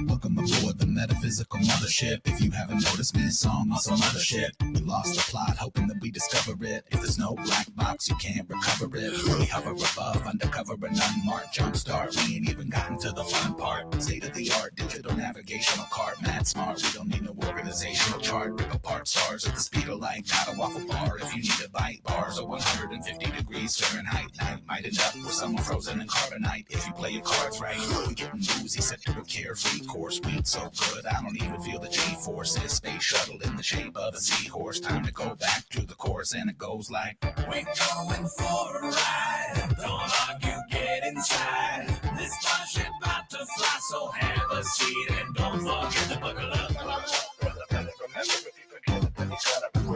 Welcome aboard the metaphysical mothership. If you haven't noticed, this song on some other shit. We lost the plot, hoping that we discover it. If there's no black box, you can't recover it. We hover above, undercover and unmarked. Jumpstart, we ain't even gotten to the fun part. State of the art, digital navigational card, mad smart. We don't need no organizational chart. Rip apart stars at the speed of light. Got a waffle bar if you need a bite. Bars are 150 degrees Fahrenheit. Night might end up with someone frozen in carbonite. If you play your cards right, we getting boozy, set to a carefree course. Weed so good, I don't even feel the G-forces. Space shuttle in the shape of a seahorse. Time to go back to the course, and it goes like, we're going for a ride. Don't argue, get inside. This starship about to fly, so have a seat and don't forget to buckle up.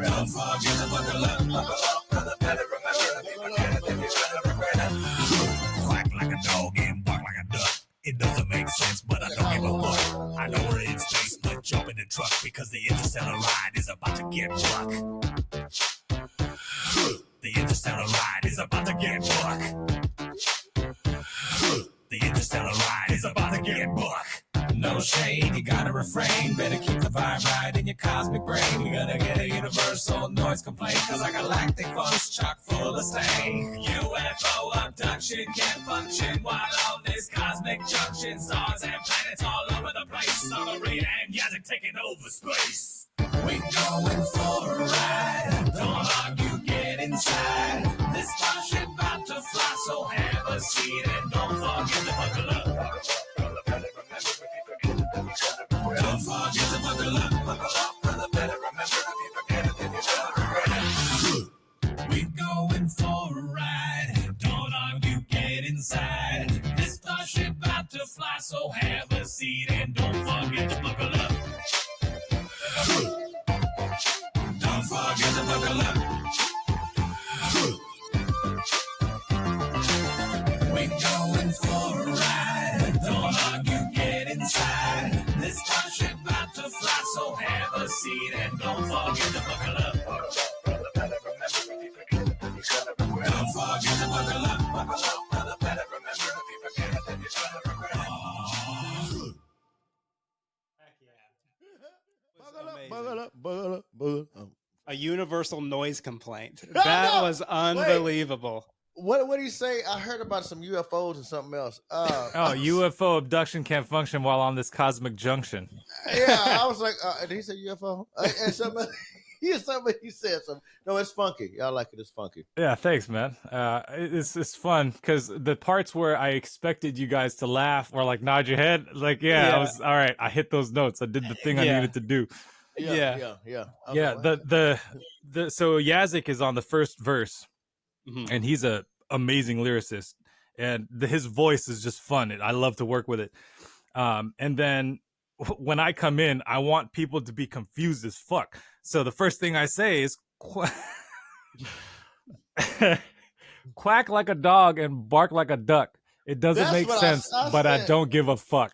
Don't forget to buckle up. Quack like a dog and bark like a duck. It doesn't make sense, but I don't give a fuck. I know we're in space, but jump in the truck because the interstellar ride is about to get buck. The interstellar ride is about to get buck. The interstellar ride is about to get buck. No shade, you gotta refrain. Better keep the vibe right in your cosmic brain. We're gonna get a universal noise complaint, cause our galactic funk's chock full of stain. UFO abduction can't function while on this cosmic junction. Stars and planets all over the place. Song-arrhea and Yahzick taking over space. We're going for a ride. Don't argue, get inside. This starship about to fly, so have a seat and don't forget to buckle up. Don't forget to buckle up. Better remember if you forget it, then you should regret it. We're going for a ride. Don't argue, get inside. This starship about to fly, so have a seat and don't forget to buckle up. Don't forget to buckle up. We're going for a ride. Don't argue, get inside. This starship about to fly, so have a seat and don't forget to buckle up. Don't forget to buckle up. Better remember if you forget it, then you should regret it. Buckle up. A universal noise complaint. That was unbelievable. What did he say? I heard about some UFOs and something else. UFO abduction can't function while on this cosmic junction. Yeah, I was like, did he say UFO? And something. He said something. No, it's funky. I like it. It's funky. Yeah, thanks, man. It's fun because the parts where I expected you guys to laugh or like nod your head, like I was all right. I hit those notes. I did the thing I needed to do. Yeah. So Yahzick is on the first verse, and he's a amazing lyricist, and his voice is just fun. I love to work with it. And then when I come in, I want people to be confused as fuck. So the first thing I say is quack like a dog and bark like a duck. It doesn't make sense, but I don't give a fuck.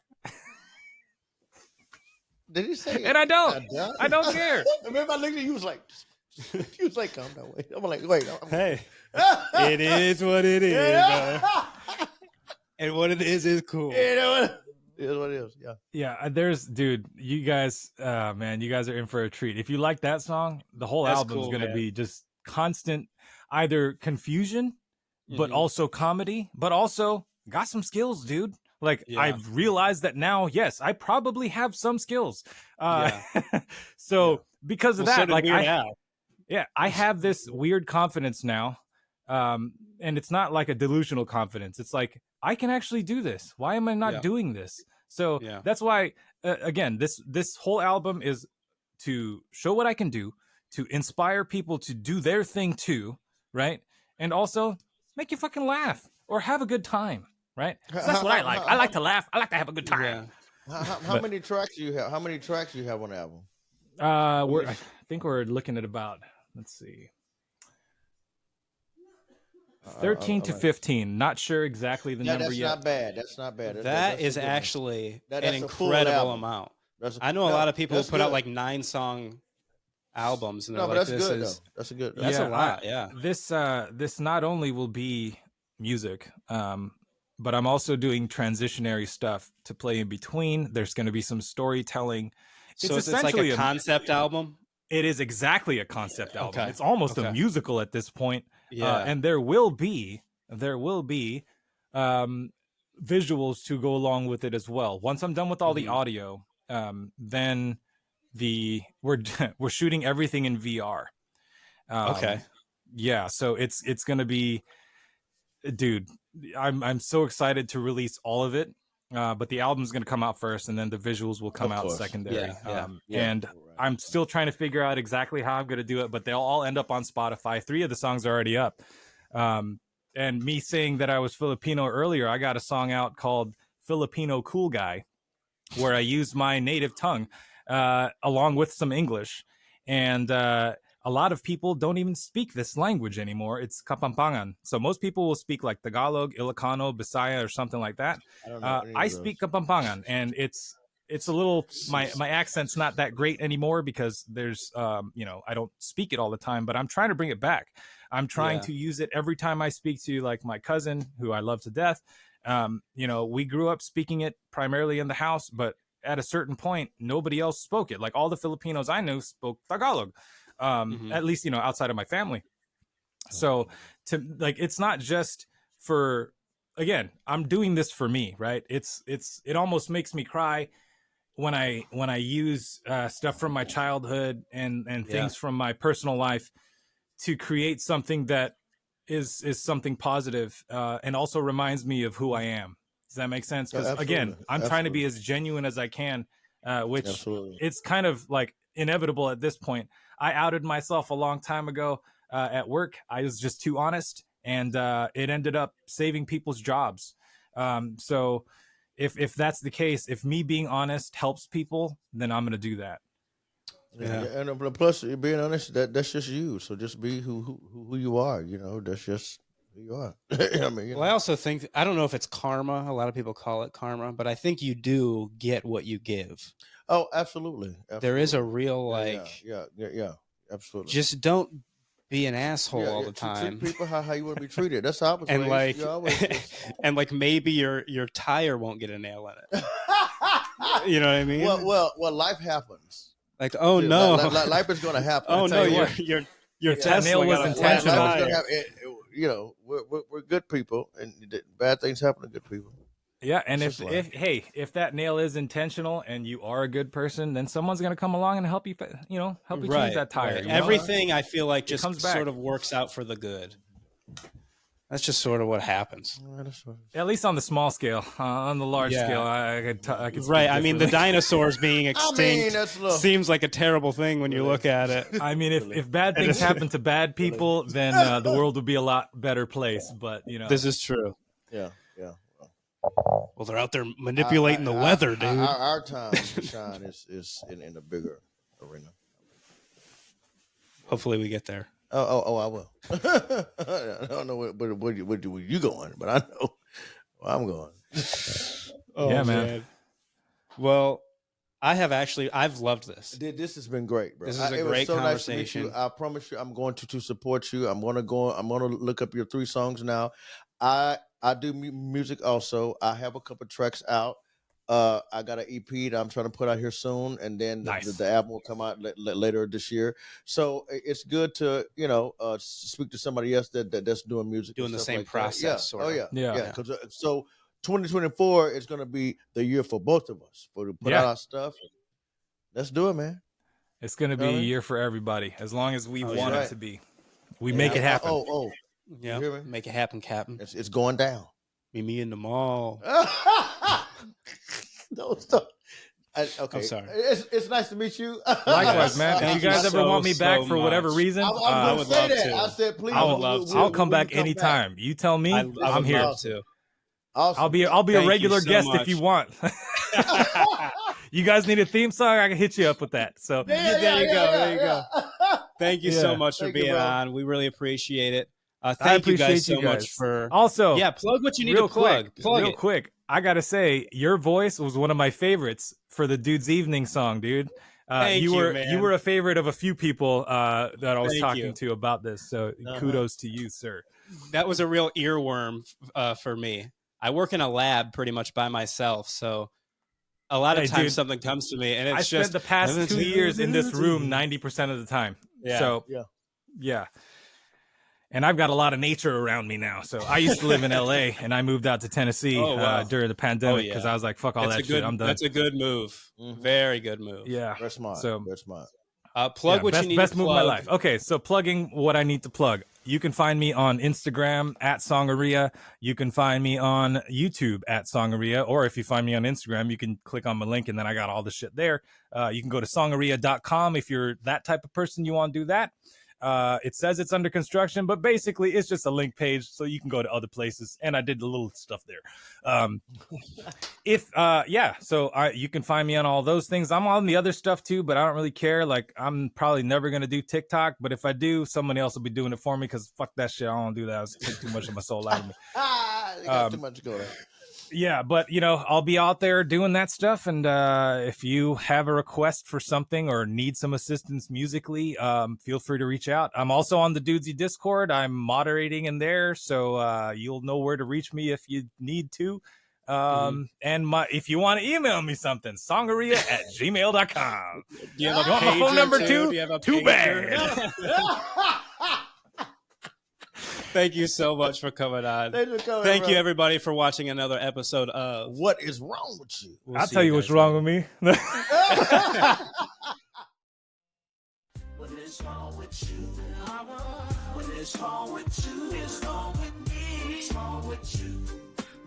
Did he say? And I don't care. Remember, I looked at you. He was like, calm down, wait. I'm like, wait. Hey, it is what it is. And what it is cool. You know what? It is what it is. Yeah. Yeah, dude, you guys, man, you guys are in for a treat. If you like that song, the whole That's album's cool, gonna man. be just constant, either confusion, but Mhm. also comedy, but also got some skills, dude. Like Yeah. I've realized that now, yes, I probably have some skills. So because of Well, so that, did like Weird Al. I have this weird confidence now. And it's not like a delusional confidence. It's like, I can actually do this. Why am I not Yeah. doing this? So Yeah. that's why, again, this whole album is to show what I can do, to inspire people to do their thing too, right? And also make you fucking laugh or have a good time, right? 'Cause that's what I like. I like to laugh. I like to have a good time. Yeah. How many tracks do you have? How many tracks do you have on the album? I think we're looking at about, let's see, 13 to 15. Not sure exactly the number that's yet. not bad. That's not bad. That that's is a good one. actually That's an a full incredible album. amount. That's I know a lot of people who that's put out good. like 9-song albums, and they're No, but like, that's "This good is though. That's a good. that's a lot." Yeah. This not only will be music, but I'm also doing transitionary stuff to play in between. There's going to be some storytelling. So it's like a concept album. It is exactly a concept album. Okay. It's almost Okay. a musical at this point. Yeah. And there will be visuals to go along with it as well. Once I'm done with all the audio, then we're shooting everything in VR. Okay. Yeah, so it's gonna be, dude. I'm so excited to release all of it. But the album's gonna come out first, and then the visuals will come out secondary. And I'm still trying to figure out exactly how I'm gonna do it, but they'll all end up on Spotify. 3 of the songs are already up. And me saying that I was Filipino earlier, I got a song out called Filipino Cool Guy, where I use my native tongue along with some English. And a lot of people don't even speak this language anymore. It's Kapampangan. So most people will speak like Tagalog, Ilocano, Bisaya, or something like that. I speak Kapampangan, and it's a little, my accent's not that great anymore because there's I don't speak it all the time, but I'm trying to bring it back. I'm trying to use it every time I speak to like my cousin, who I love to death. We grew up speaking it primarily in the house, but at a certain point, nobody else spoke it. Like all the Filipinos I knew spoke Tagalog, at least, outside of my family. So it's not just for, again, I'm doing this for me, right? It almost makes me cry when I use stuff from my childhood and things from my personal life to create something that is something positive, and also reminds me of who I am. Does that make sense? Because again, I'm trying to be as genuine as I can, which it's kind of like inevitable at this point. I outed myself a long time ago at work. I was just too honest, and it ended up saving people's jobs. So if that's the case, if me being honest helps people, then I'm going to do that. Yeah. And plus, being honest, that's just you. So just be who you are. That's just who you are. I also think, I don't know if it's karma. A lot of people call it karma, but I think you do get what you give. Oh, absolutely. There is a real yeah, absolutely. Just don't be an asshole all the time. Treat people how you want to be treated. That's how I was and raised. And maybe your tire won't get a nail in it. You know what I mean? Well, life happens. Like, oh no, life is going to happen. Oh no, your Tesla was intentional. We're good people, and bad things happen to good people. Yeah, and if that nail is intentional and you are a good person, then someone's going to come along and help you change that tire. Right. Everything I feel like just sort of works out for the good. That's just sort of what happens. At least on the small scale. On the large scale, I could right. I mean, the dinosaurs being extinct seems like a terrible thing when you look at it. I mean, if bad things happen to bad people, then the world would be a lot better place. But this is true. Yeah. Well, they're out there manipulating the weather, dude. Our time to shine is in a bigger arena. Hopefully, we get there. Oh, I will. I don't know where you going, but I know where I'm going. Yeah, man. Well, I've loved this. This has been great, bro. This is a great conversation. Nice to meet you. I promise you, I'm going to support you. I'm gonna look up your 3 songs now. I do music also. I have a couple tracks out. I got an EP that I'm trying to put out here soon, and then the album will come out later this year. So it's good to speak to somebody else that's doing music, doing the same like process. Yeah. Yeah. Because so 2024 is going to be the year for both of us to put out our stuff. Let's do it, man. It's going to be a year for everybody, as long as we want it to be. We make it happen. Yeah, make it happen, Captain. It's going down. Meet me in the mall. No, stop. Okay, I'm sorry. It's nice to meet you. Likewise, man. If you guys ever want me back for whatever reason, I would say that. I said, please. I'll come back anytime. You tell me, I'm here. Awesome. I'll be a regular guest if you want. You guys need a theme song? I can hit you up with that. So there you go. Thank you so much for being on. We really appreciate it. Thank you guys so much for also. Yeah, plug what you need to plug. Real quick. I gotta say, your voice was one of my favorites for the Dude's Evening song, dude. You were a favorite of a few people that I was talking to about this. So kudos to you, sir. That was a real earworm for me. I work in a lab pretty much by myself, so a lot of times something comes to me, and it's I spent the past 2 years in this room 90% of the time. Yeah. So yeah. And I've got a lot of nature around me now. So I used to live in LA, and I moved out to Tennessee during the pandemic because I was like, fuck all that shit. I'm done. That's a good move. Very good move. Yeah. Very smart. Very smart. Plug what you need to plug. Best move of my life. Okay, so plugging what I need to plug. You can find me on Instagram at Song-arrhea. You can find me on YouTube at Song-arrhea. Or if you find me on Instagram, you can click on my link, and then I got all the shit there. You can go to Song-arrhea.com if you're that type of person, you want to do that. It says it's under construction, but basically it's just a link page so you can go to other places. And I did a little stuff there. You can find me on all those things. I'm on the other stuff too, but I don't really care. Like, I'm probably never going to do TikTok, but if I do, somebody else will be doing it for me because fuck that shit. I don't do that. It's take too much of my soul out of me. You got too much to go there. Yeah, but I'll be out there doing that stuff, and if you have a request for something or need some assistance musically, feel free to reach out. I'm also on the Dudesy Discord. I'm moderating in there, so you'll know where to reach me if you need to. And if you want to email me something, songarrhea@gmail.com. Do you have want my phone number too? Too bad. Thank you so much for coming on. Thank you, everybody, for watching another episode of What Is Wrong With You? I'll tell you what's wrong with me. What is wrong with you? What is wrong with you? What's wrong with me? What's wrong with you?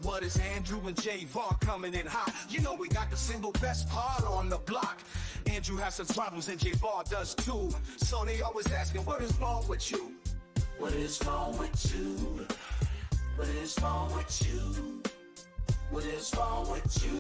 What is Andrew and J-Var coming in hot? You know we got the single best part on the block. Andrew has some problems and J-Var does too. So they always asking, what is wrong with you? What is wrong with you? What is wrong with you? What is wrong with you?